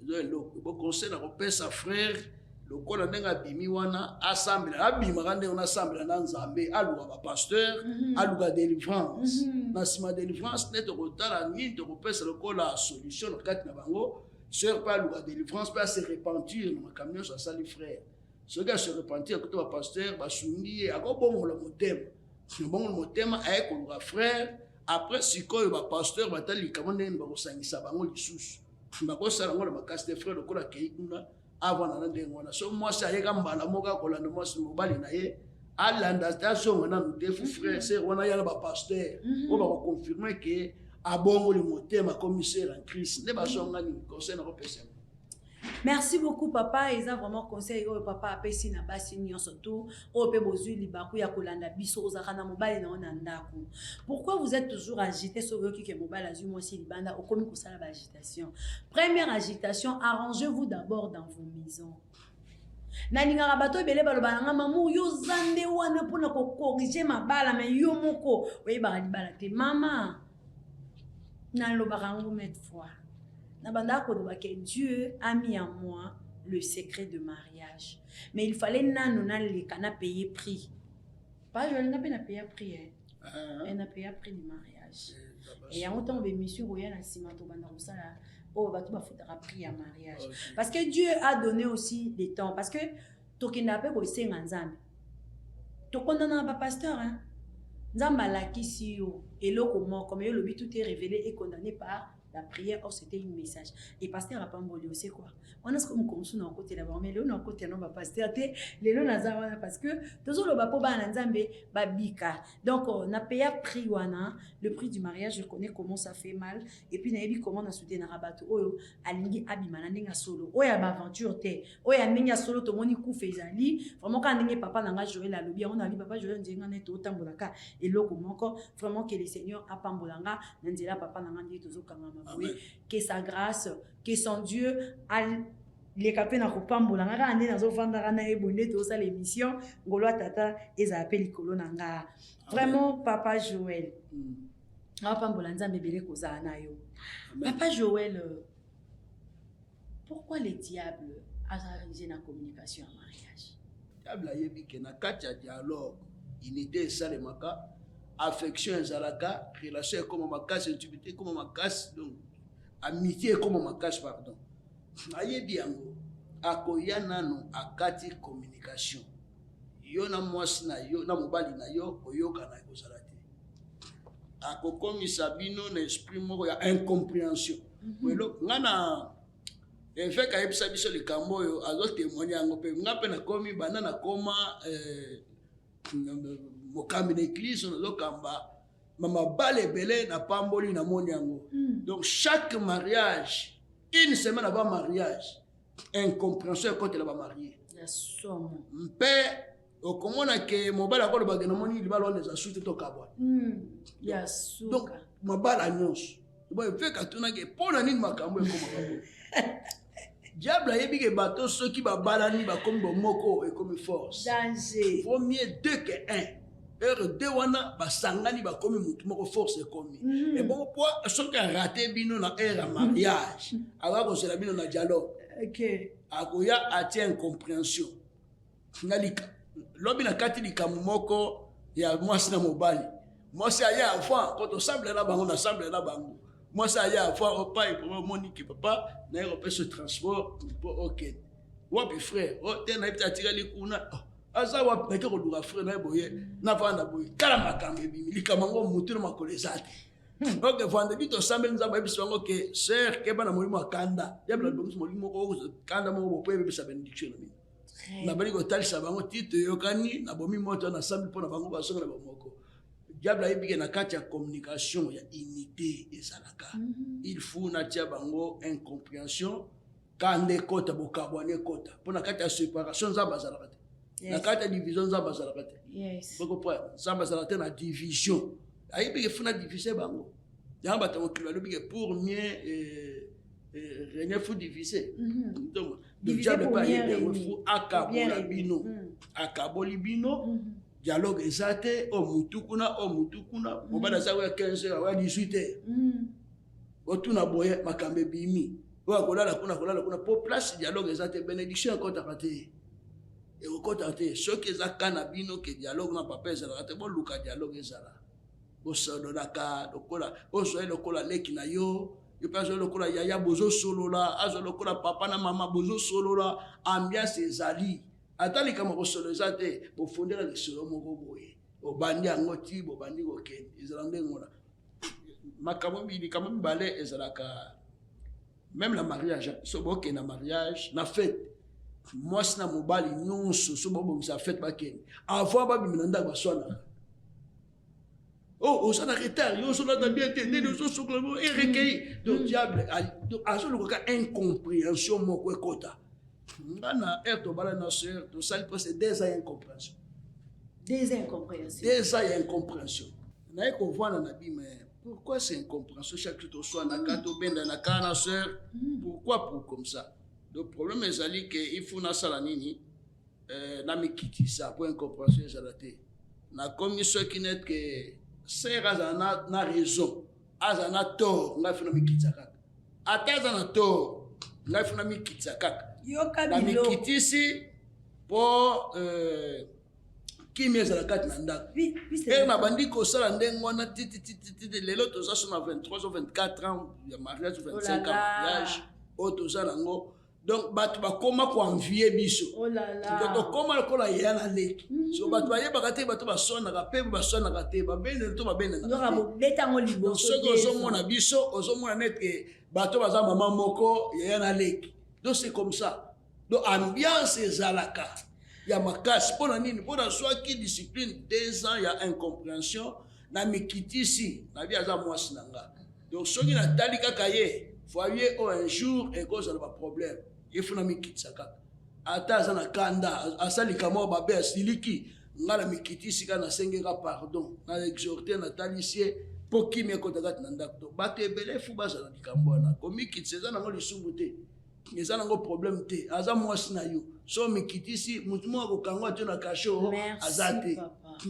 ezo eloko boconseil na kopesa frère lokola ndenge abimi wana asambela abimaka ndenge wana asambela na nzambe aluka bapasteur aluka délivrance na nsima délivrance nde tokotala nini tokopesa lokola solution na kati na bango sœur mpe aluka délivrance mpe ase repentir na makambo nyonso asali frère soki ase repentir kote bapasteur basungi ye akobongola motema bongola motema aye koluka frère après sikoyo bapasteur batali likambo ndenge bakosangisa bango lisusu bakosala ngo na makasi te frère lokola kei kuna avana na ndenge wana so mwasi ayeka mbala moko akolanda mwasi mobali na ye alanda te azonga nanu te fu frère sœur wana yana bapasteur oyo bakoconfirme ke abongoli motema commissaire en Christ nde bazonga nini conseil na kopesa. Merci beaucoup papa, eza vraiment conseil oyo papa apesi na basi nyonso tout oyo pe bozui libaku ya kolanda biso ozaka na mobali na ona ndako. Pourquoi vous êtes toujours agité sur yoki ke mobali azui mwasi libanda okomi kosala ba agitation? Première agitation, arrangez-vous d'abord dans vos maisons. Nalingaka bato ebele baloba nanga mamu yo zande wana mpona kokorige mabala me yo moko oyebaka libala te mama nalobaka ngo mette fois. Que Dieu a mis en moi le secret de mariage. Mais il fallait n'a payé prix. Pas je n'ai pas payé prix. Elle n'a payé prix du mariage. Et il y a longtemps que monsieur Royan a cimenté ça là. Oh, bah tu vas foutre prix à mariage. Parce que Dieu a donné aussi des temps. Parce que tu n'as pas bossé en Zambie. Tu condamnes pas pasteur hein. Zamba la kisi yo. Et là comme le but tout est révélé et condamné par la prière, or c'était un message. Et pasteur a pas mboli, c'est quoi? On a ce qu'on conçoit dans le côté là-bas, mais là on a côté non pasteur, les lois nazarana parce que toujours le bapo ba nzambe babika. Donc on a payé prix wana, le prix du mariage, je connais comment ça fait mal. Et puis naebi comment on a soutenu na rabato oyo alingi abimana ndinga solo. Oya ba aventure te. Oya ndinga solo to moni ku fezali. Vraiment quand ndinga papa nanga jouer la lobby, on a dit papa jouer ndinga neto tambolaka et loko moko vraiment que le Seigneur a pambolanga nzela papa nanga ndi tozo kangama. Oui, que sa grâce, que son Dieu a les capés na kopambola nga ande na zo vanda na ebonde to ça l'émission ngolo tata eza appeli kolo nanga vraiment papa Joël pambola nzambe bele koza na yo papa Joël pourquoi les diables a réalisé la communication en mariage diable ayebi ke na kati ya dialogue unité salemaka affection ezalaka relation comme makasi intimité comme makasi donc amitié comme makasi pardon ayebi yango akoya nano akati communication yo na mwasi na yo na mobali na yo oyokana ekozala te akokomisa bino na esprit moko ya incompréhension welo ngana efeka yebisa biso likambo oyo azotémoigner yango mpe nga mpe nakomi banda nakoma mokambi na église nazokamba mama bale belé na pamboli na moni yango donc chaque mariage une semaine avant mariage incompréhension quand elle va marier la somme mpe okomona ke mobala ko ba gena moni libala on les suite to kabwa ya suka donc mabala nyonso bo efeka tuna ke pona nini makambo ekoma diable ayebi ke bato soki babalani bakomi bomoko ekomi force danger vaut mieux deux que un heure deux wana basangani bakomi mutu moko force ekomi et bon po soki raté bino na heure mariage ava kosela bino na dialogue okay akoya atie incompréhension ngalika lobi na kati likambo moko ya mwasi na mobali mwasi aya avant quand on semble na bango na semble na bango moi ça y a avoir au pas pour Monique papa na on peut se transport pour OK wapi frère oh tena ipta tirali kuna aza wapi nake koluka frère na boye na vanda boye kala makambe bimi likamango mutu na makole zate ok vendredi to sambeli nzamba yebiso bango ke sœur ke bana molimo akanda yabla bongo molimo ko kanda mo bo pe yebisa benediction na bino na bali ko talisa bango tito yokani na bomi moto na sambi pona bango basonga na bamoko diable ayebike na kati ya communication ya unité ezalaka il faut na tia bango incompréhension kande kota bokabwane kota pona kati ya séparation nzamba azalaka te na kati ya division nzamba azalaka te boko pa nzamba azalaka te na division ayebike funa diviser bango yango bato mokili balobike pour mieux régner faut diviser donc le diable pas ayebe faut akabola bino akaboli bino dialogue ezate o mutukuna mobala zawe 15 heures wa 18 heures otuna boye makambe bimi wa kolala kuna po place dialogue ezate bénédiction kota kate e okota te soki ezakana bino ke dialogue na papa ezala te bo luka dialogue ezala bo sololaka lokola ozo lokola leki na yo paso lokola yaya bozo solola azo lokola papa na mama bozo solola ambiance ezali atali kama ko solo ezate bo fondela le solo moko boye obandi yango ti bo bandi ko ken ezala ndengona makamo bili kama mbale ezalaka même la mariage so boke na mariage na fête moi na mobali nyonso so bo sa fête ba ken avant ba bimina ndako sona oh ça n'a retard yo so na bien tendé nous so clairement et recueilli donc diable donc azo le cas incompréhension moko ekota ngana to bala na sœur to sali c'est des incompréhension des incompréhensions des incompréhension na eko voir na bi mais pourquoi c'est incompréhension chaque jour to soit na kato benda na kana sœur pourquoi pour comme ça le problème est ali que il faut na sala nini na mikiti ça pour incompréhension ezalate na commission qui net que sœur azana na raison azana tort ngai funa mikitsa kaka ataza na tort ngai funa mikitsa kaka yoka na bilo mikitisi po kimi ezala kati na ndako na bandi kosala ndenge wana titi lelo toza so na 23 ou 24 ans ya mariage 25 ans mariage oyo toza nango donc bato bakoma koenvie biso tokoma lokola yeya na leki so bato bayebaka te bato basonaka mpe basonaka te babendele to babendelaka soki ozomona biso ozomona nete bato baza mama moko yeya na leki donc c'est comme ça donc ambiance ezalaka ya makasi mpona nini mpona zwaki discipline 2 ans ya incompréhension na mikitisi na bi aza mwasi na nga donc soki natali kaka ye foyer o un jour ekozala baproblème ye funa mikitisa kaka ata aza na kanda asalika mwa babe asiliki nga na mikitisi kaka nasengeka pardon na exhorte natalisi ye mpo kimi ekota kati na ndako to bato ebele fu bazala likambo wana komikitisa eza nango lisumu te eza nango problème te aza mwasi na yo so mikitisi mutu moko akokangwa te na kasho aza te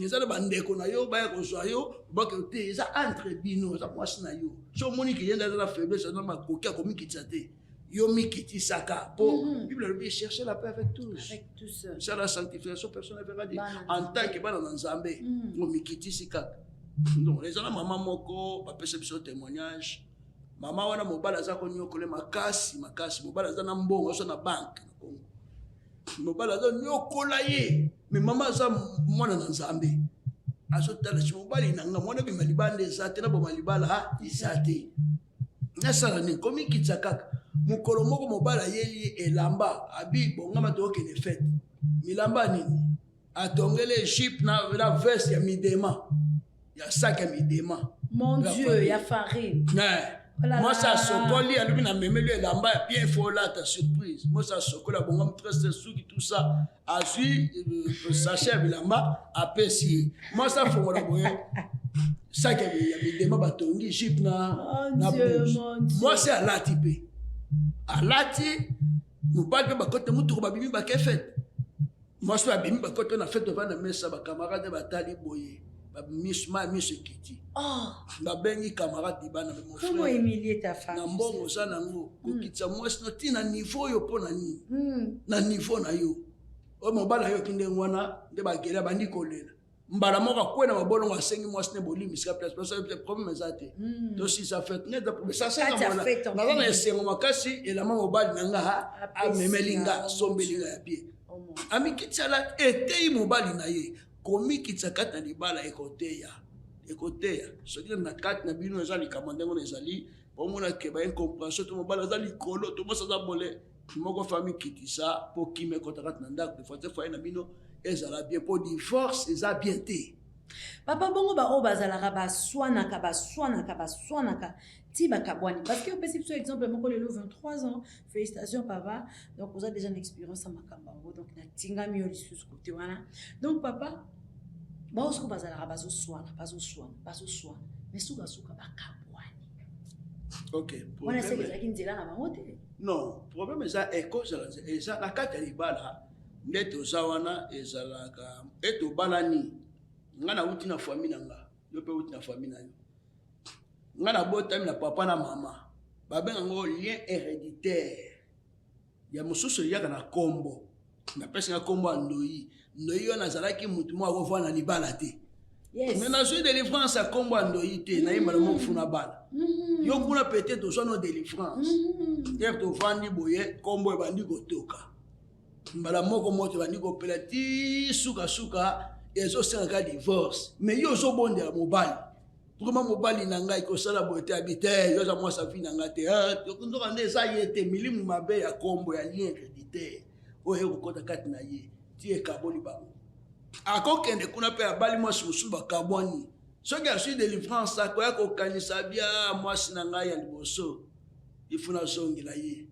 eza na bandeko na yo baya kozwa yo bake te eza entre bino eza mwasi na yo so omoni ke yenda eza na faiblesse aza na makoki akomikitisa te yo mikitisaka po bible alobi chercher la paix avec tous c'est la sanctification personnelle verra dire en tant que bana na nzambe omikitisi kaka donc eza na mama moko bapesa biso témoignage mama wana mobala aza konyokola makasi mobala aza na mbongo azo na banke na Congo mobala aza nyokola ye me mama aza mwana na nzambe azotala si mobali nanga mwana bima libanda eza te na boma libala eza te nasala nini komikitisa kaka mokolo moko mobala yeli elamba abi bongama tokende fete milamba nini atongele Egypte na veste ya midema ya sac ya midema mon Dieu ya farine moi ça sokoli alubi na memelu elamba bien fola ta surprise moi ça sokola bonga mtresse suki tout ça azui sachet bilamba apesi moi ça fongola boye sac ya midema batongi Egypte na blouse moi c'est alati pe alati mobali pe bakote mutuko babimi bakefete moi so babimi bakote na fete vana mesa ba camarade batali boye miso kiti babengi camarade bana mon frère comment humilier ta femme na mbongo za nango kokitsa mwasi no tina niveau yo pona nini na niveau na yo o mobala yo kinde ngwana nde bagela bandi kolela mbala moko kwena mabolongo asengi mwasi ne bolimi sika place parce que problème ezate donc si ça fait net pour ça c'est na na esengo makasi et la mobali nanga a memelinga sombelinga ya pied amikitisa la eteyi mobali na ye komikitisa kati na libala ekoteya soki na kati na bino eza likambo ndenge ezali bomona ke ba incompréhension to mobali aza likolo to mosa aza bole moko fami kitisa po kime kota kati na ndako de fois fois na bino ezala bien po divorce eza bien te. Papa bongo ba o bazalaka baswanaka ti bakabwani parce que opesi biso exemple moko lelo 23 ans félicitations papa donc vous avez déjà une expérience à makamba donc na tinga miyo lisusu côté wana donc papa ba osko bazalaka bazoswana mais suka bakabwani. OK, on a c'est que qui nzela na bango te. Non, problème eza eza la kati ya libala ndete ozawana ezalaka eto balani ngana uti na famille nanga yo pe uti na famille na yo ngana botami na papa na mama babenga ngo lien héréditaire ya mosusu yaka na kombo na pesa na kombo ndoyi yo nazalaki mutu mo akovwa na libala te. Yes. Mais na jeu de délivrance à kombo ndoyi te na yimba mo funa bala yo kuna peut-être so no délivrance yep to vandi boye kombo ebandi kotoka mbala moko moto bandi kopela ti suka ezosenga divorce mais yo ozobondela mobali pourquoi mobali na ngai kosala boye te habite yo za mwasa vi na ngai te nzoka nde eza ye te milimu mabe ya kombo ya lien héréditaire oyo ekokota kati na ye ti ekaboli bango akokende kuna mpe abali mwasi mosusu bakabwani soki asui délivrance akoya kokanisa bia mwasi na ngai ya liboso ifuna azongela ye.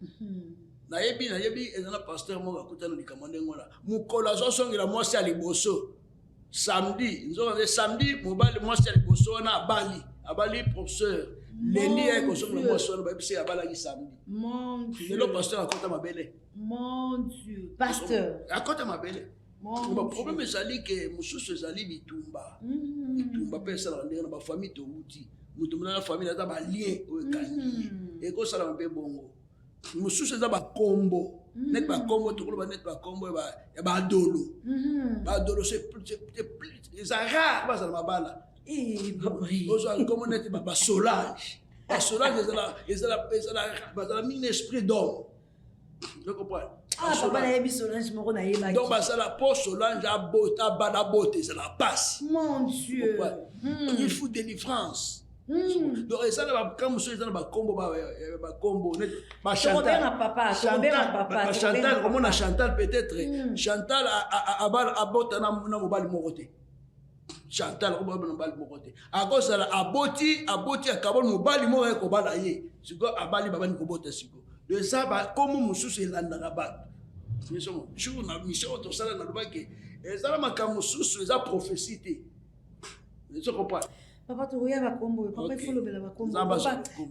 nayebi ezana pasteur moko akutana likambo ndenge wana mokolo azosongela mwasi ya liboso samedi nzoka samedi mobali mwasi ya liboso wana abali professeur lendi ya kosongela mwasi wana bayebisi abalaki samedi. Mon Dieu. lelo pasteur akota mabele. Mon Dieu. Pasteur akota mabele. Bon problème ezali ke mosusu ezali bitumba mpe esalaka ndenge na bafamille touti moto mona na famille aza balien oyo ekani ekosala mpe bongo mosusu eza bakombo neti bakombo tokoloba neti bakombo ya badolo eza rare bazala mabala ozwa nkombo neti basolange bazala mine esprit d'homme. Je comprends. Papa na yebi Solange moko na yeba. Donc basala pour Solange abana beauté c'est la passe. Mon Dieu. Il faut délivrance. Donc ça va comme ça ils ont ba combo net ba Chantal comme on a Chantal peut-être Chantal abota na mobali mokote. Chantal ko ba mobali mokote. Akosa la aboti akabon mobali moko ko bala ye. Siko abali babani ko bota siko. De ça ba comme mususu elanda ba. Mission jour na mission to sala na lobake. Ezala makamu susu eza prophétie te. Je comprends. Papa Touya bakombo, papa il faut le bela bakombo.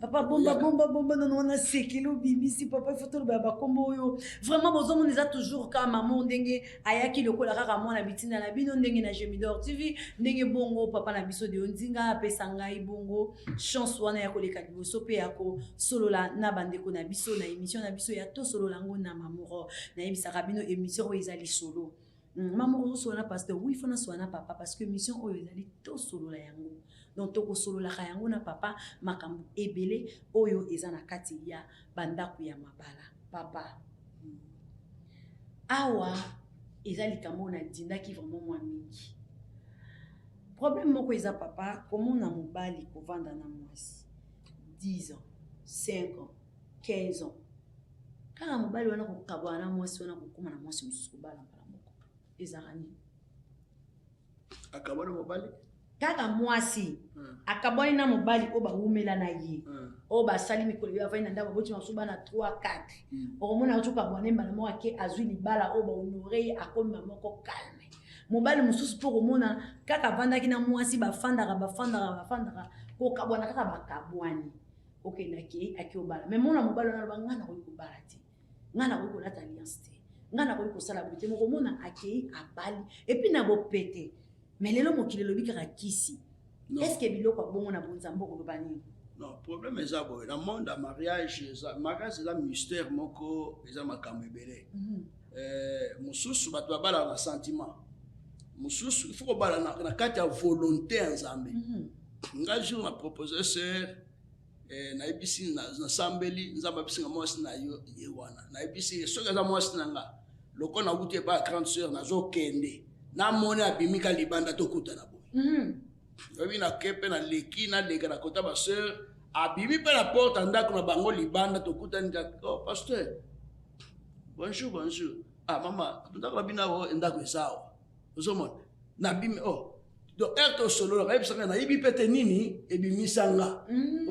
Papa bomba non on a sekelo bibisi papa il faut le bela bakombo yo. Vraiment bozomo neza toujours ka maman ndenge ayaki lokola kaka mwana bitina na bino ndenge na Gemidor TV ndenge bongo papa na biso de ondinga pesa ngai bongo chance wana ya koleka liboso pe yako solola na bandeko na biso na émission na biso ya to solola ngo na mamuro na yebisaka bino émission oyo ezali solo. Maman solo pasteur oui fona sona papa parce que mission oyo ezali to solo la yango donc to ko solo la yango na papa makambu ebele oyo eza na kati ya bandaku ya mabala papa awa ezali kamo na dindaki vraiment moi mingi problème moko eza papa comment na mobali ko vanda na mwasi 10 ans 5 ans 15 ans kaka mobali wana ko kabwana mwasi wana ko kuma na mwasi mususu bala ezarani akabona mobali kaka mwasi akabona na mobali oba umela na ye oba sali mikolo ya vaina ndaba boti masuba na 3 4 omona utuka bwana mbala mo ake azwi libala oba honore akoma moko calme mobali mususu po komona kaka vandaki na mwasi bafandaka ko kabwana kaka bakabwani okendaki akiobala mais mona mobali na bangana ko kubala ti ngana ko kolata alliance te ngana ko kosala bote moko mona akei abali et puis na bo pété mais lelo mokile lobi kaka kisi est-ce que biloko bongo na bonzambo ko lobani non problème eza boye na monde à mariage c'est un mystère moko eza makambo ebele mususu bato babala na sentiment mususu il faut ko bala na kati ya volonté nzambe nga jour na proposer sœur na ibisi na sambeli nzamba bisinga mwasi na yo yewana na ibisi soka za mwasi nanga loko na wuti pa grande sœur nazo kende na moni abimika libanda tokuta na boy yobi na kepe na leki na lega na kota ba sœur abimi pe la porte ndako na bango libanda tokuta nika oh pasteur bonjour mama ndako na bina wo ndako esawa ozomona na bimi oh donc erto solo la ebisanga na ibi pete nini ebimisanga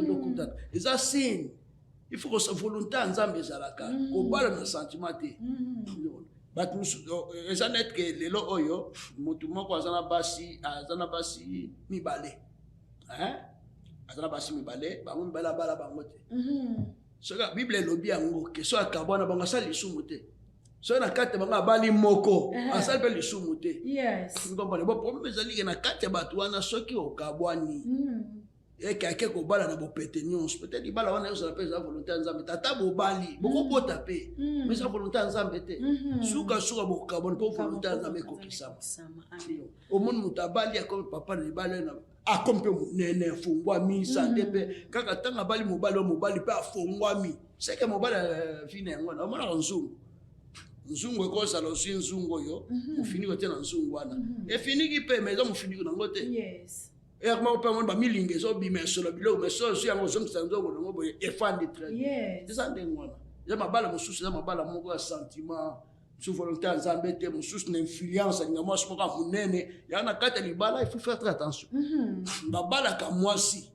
tokuta eza signe il faut que sa volonté nzambe ezalaka kobala na sentiment te bato eza net ke lelo oyo motu moko azana basi mibale azana basi mibale bango mibale abala bango te soka bible elobi yango ke so akabwana bango asali lisumu te so na kati bango abali moko asali mpe lisumu te ngombane bo problème ezali ke na kati ya bato wana soki okabwani eke kobala na bopete nyonso peut-être libala wana yozala mpe eza volonté ya nzambe tata bobali bokobota mpe mais eza volonté ya nzambe te suka bokabona mpo volonté ya nzambe ekokisama omoni moto abali akomi papa na libala na akomi mpe monene afungwami sante mpe kaka ntango abali mobali mpe afungwami seke mobali afine yango wana omonaka nzungu ekozala ozwi nzungu oyo mofiniko te na nzungu wana efiniki mpe mais eza mofiniko nango te comment on peut avoir milingue so bimé sur le bilo mais so si on zoom ça ndogo ngo efandi très c'est ça ndengwana ya mabala mususu ya mabala moko ya sentiment sous volonté nzambe te mususu na influence ngamo soka munene ya na kata libala il faut faire très attention babala ka mwasi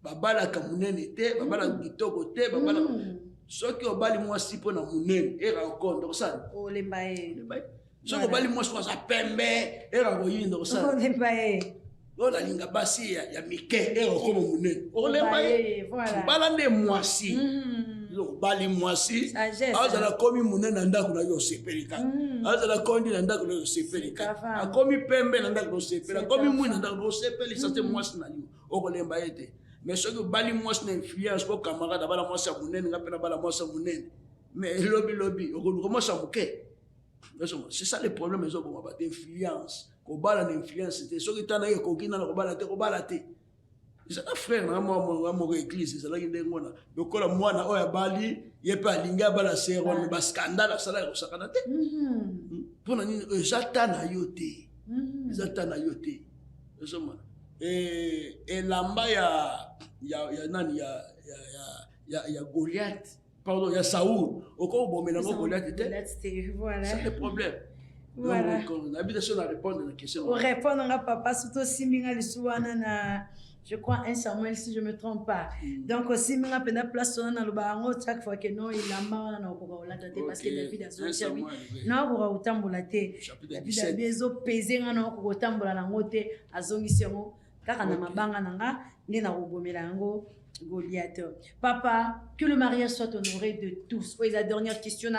babala ka munene te babala kitoko te babala soki obali mwasi pona munene era okondo sana olembaye soko bali mwasi kwa pembe era ngoyindo kusana olembaye lola linga basi ya mike era komo munene olembaye voilà bala nde mwasi bali mwasi azala komi munene ndako na yo sepelika azala kondi na ndako na yo sepelika akomi pembe na ndako na yo sepelika komi mwina ndako na yo sepelika sate mwasi na yo olembaye te mais soki bali mwasi na influence ko camarade bala mwasi ya munene ngapena bala mwasi ya munene mais lobi okoluka mwasi ya muke. C'est ça le problème, ils ont d'influence. Kobala d'influence, c'est ce qui t'a dit qu'on a kobala te. C'est un frère, moi église, c'est là qu'il est moi. Donc quand moi na oya bali, il pas linga bala sero, mais bas scandale ça là ça kana te. Pour na ni zatana yote. Zatana yote. Et lamba ya nani ya Goliath. Pardon, il y a Saoul. Au cas où on met Goliath était. Voilà. C'est le problème. Voilà. Donc, on a l'habitude à répondre à la question. On répond à papa, surtout si Minga Lisouana, je crois, 1 Samuel, si je ne me trompe pas. Donc, aussi, Minga Pena place dans le barango, chaque fois que non, il a marre, on va la tâter parce que David a son chami. Non, on va autant pour la tête. David a besoin de peser, on va autant pour la langue, à Zongisimo, car on a ma banga nanga, ni na Robomelango. Goliath. Papa, que le mariage soit honoré de tous. Oui, la dernière question,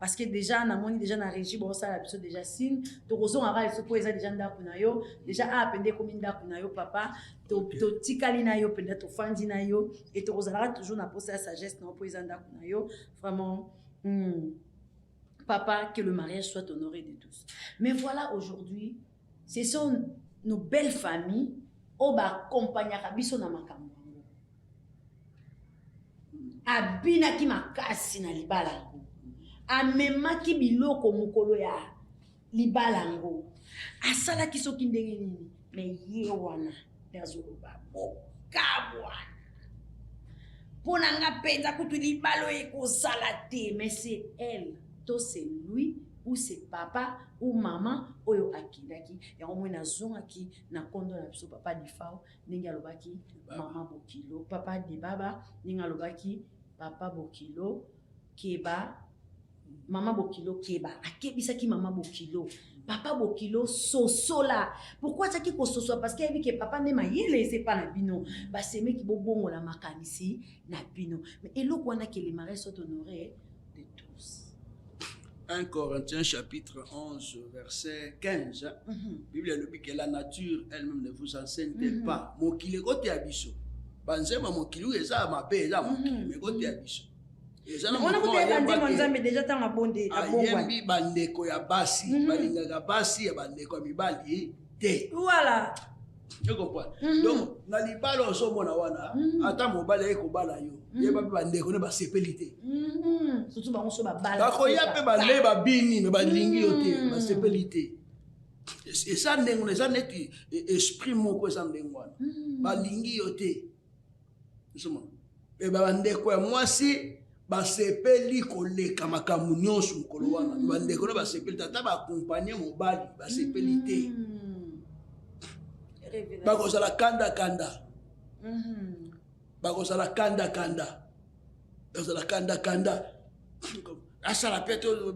parce que déjà, on a déjà dans la régie, bon, ça, l'épisode déjà signe. Donc, on a déjà ndakunayo, déjà, appendé comme ndakunayo, papa, to tikali na yo, penda to fandi na yo, et to rozala toujours na posé la sagesse, non, pour ndakunayo. Vraiment, papa, que le mariage soit honoré de tous. Mais voilà, aujourd'hui, ce sont nos belles familles, au bas, compagnie, biso na makambo. Abinaki makasi na libalango amemaki biloko mukolo ya libalango asalaki soki ndenge nini me ye wana nazoloba bokabwa pona nga penza kutu libalo ekozala te mais c'est elle to c'est lui ou c'est papa ou maman oyo akindaki yango mwe nazongaki na kondo na biso papa difao ndenge alobaki mama Bokilo papa de baba ndenge alobaki papa Bokilo keba mama Bokilo keba akebisaki mama Bokilo papa Bokilo sosola pourquoi ça qui ko sosola parce qu'il dit que papa ne mayele c'est pas na bino ba seme ki bobongo la makanisi na bino mais eloko wana que les mariages sont honorés de tous. 1 Corinthiens chapitre 11 verset 15. Bible le dit que la nature elle-même ne vous enseigne pas. Mokile kote abiso. Banzema mokili eza mabe eza mokili mais kote abiso. On a côté bandé nzambe déjà tant abondé abongwa. Yembi bandeko ya basi, balingaka basi ya bandeko ya mibali te. Voilà. Tu comprends? Donc, na libala ozomona wana, ata mobala ekobala yo. Yeba pe bandeko ne ba sepelité. Surtout ba onso ba bala. Bako ya pe bale ba bini me ba lingi yo te, ba sepelité. Et ça ndengona, ça neti esprit moko ça ndengwana. Ba lingi yo te. Nsoma. E ba bandeko ya mwasi ba sepeli koleka makamu nyonso mukolo wana. Bandeko ne ba sepeli tata ba accompagner mobali, ba sepelité. Bakozala kanda kanda. Bakozala kanda kanda. Bakozala kanda kanda. Asala peto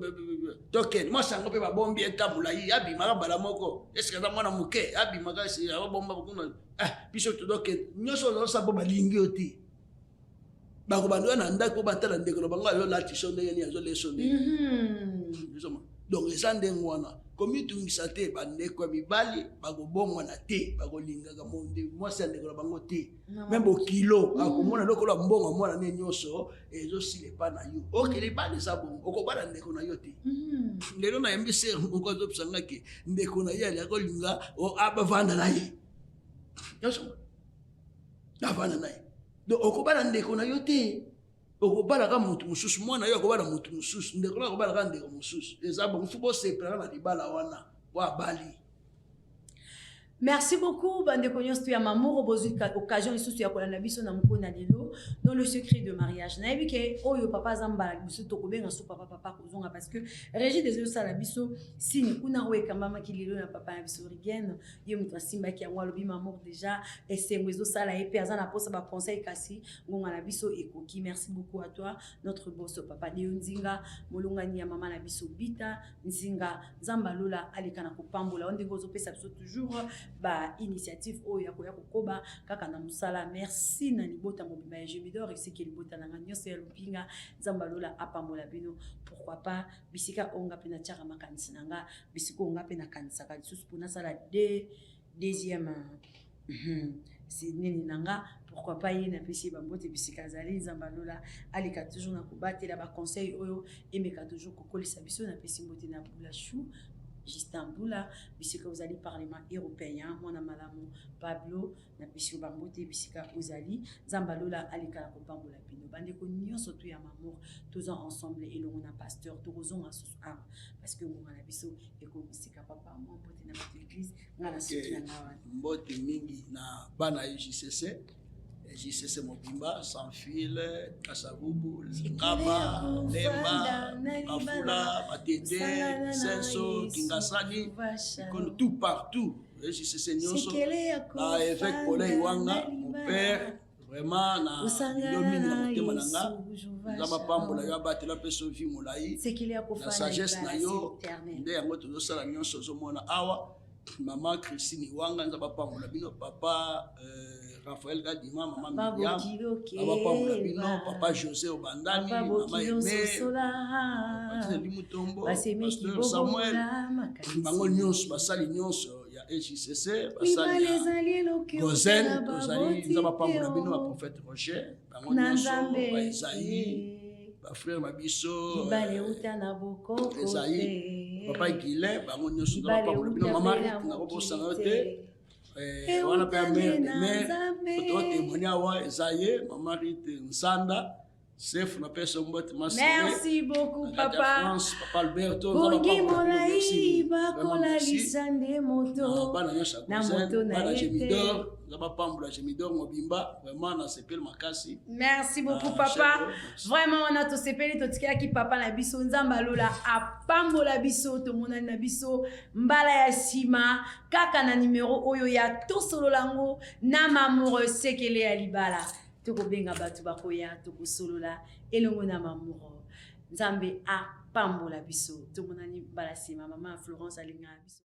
token moi sango pe ba bombi etabula yi abimaka bala moko est-ce que mwana muke abimaka si abomba kuna biso to token nyoso zo sabo balingi oti bako bandu na ndako batala ndeko bango yo lati sonde yeni azo le sonde donc ezande ngwana komi tungisa te bandeko mibali bako bomwa na te bako linga ka monde moi c'est ndeko bango te même au kilo akomona lokola mbongo mwana ne nyoso ezo sile pa na yo okele bali sabo okobala ndeko na yo te lelo na yembi ser ngo zo psanga ke ndeko na ye ya ko linga o abavanda na ye nyoso davana na ye donc okobala ndeko na yo te okobala ka mutu mususu mwana yo okobala mutu mususu ndeko na okobala ka ndeko mususu ezabo mfubo sepela na libala wana wa bali. Merci beaucoup, Bande Konyos, tu as maman, occasion, il y a la biso na mukona lelo dans le secret de mariage. Na ebike oyo papa zamba biso to kobenga so papa kozonga parce que Régis des oyo sala biso sini kuna oyo kambama ki lelo na papa biso Rigen ye mutu simba ki angwa lobi maman déjà et c'est mwezo sala et personne na posa ba conseil kasi ngonga na biso ekoki. Merci beaucoup à toi notre boss papa Nzinga molongani ya mama na biso Bita Nzinga Zamba Lola alikana ko pambola onde gozo pesa biso toujours ba initiative oyo ya kokoba kaka na musala. Merci na libota mobimba ya Jemidor ici qui libota na nyonso ya lupinga Zamba Lola apambola bino pourquoi pas bisika onga pena tchara makanisi nanga bisiko onga pena kanisa ka lisusu pona sala deuxième c'est nini nanga pourquoi pas yena pesi bambote bisika zali Zamba Lola alika toujours na kobatela ba conseil oyo emeka toujours kokolisa biso na pesi mbote na bula chou Istanbul, bisika uzali parlement européen, mwana malamu Pablo, na bisika bambote bisika uzali, Zamba Lola alikala ko pambola bino. Bande ko nyonso tu ya mamour, tous ensemble et l'on a pasteur, tous ozonga soso parce que mon na biso et ko bisika papa mon bote na l'église, ngala soutien na mbote mingi na bana JCC. JCC Mobimba, sans fil, Kasavubu, Ngaba, Lemba, Afula, Matete, Senso, Kingasani, tout partout. JCC Nyonso, avec Paulin Iwanga, mon père, vraiment, na Yomini na Motema Nanga, Zaba Pambola Yabate la Pesovi Moulaï, la sagesse na yo, nde yango tozo sala nyonso zomona awa, maman Christine Iwanga, Zaba Pambola bino, papa Raphaël Gadima, maman Miriam, papa Pambola bino, papa José Obandani, maman Aimé, papa Limutombo, pasteur Samuel, bango nyonso basali nyonso ya JCC, basali ya Gozen, tozali Zaba Pambola bino, ba prophète Roger, bango nyonso ba Isaïe, ba frère Mabiso, Isaïe, papa Guilain, bango nyonso Zaba Pambola bino, maman Rit, na kobosanga te. On a permis mais pour témoigner à Isaïe, maman Rite Nsanda, chef na personne botte masse. Merci beaucoup papa. France, papa Alberto, Bongi molai bakola lisande moto. Na moto na Jemidor, Zaba Pambola Jemidor Mobimba, vraiment na sepel makasi. Merci beaucoup papa. Vraiment on a to sepeli to tika ki papa na biso Nzamba Lola a pambola biso to monani na biso mbala ya sima kaka na numéro oyo ya to solo lango na mamour sekele ya libala. Toko benga batu bakoya toko solola elongo na mamour Nzambe a pambola biso to monani mbala sima mama Florence alinga biso.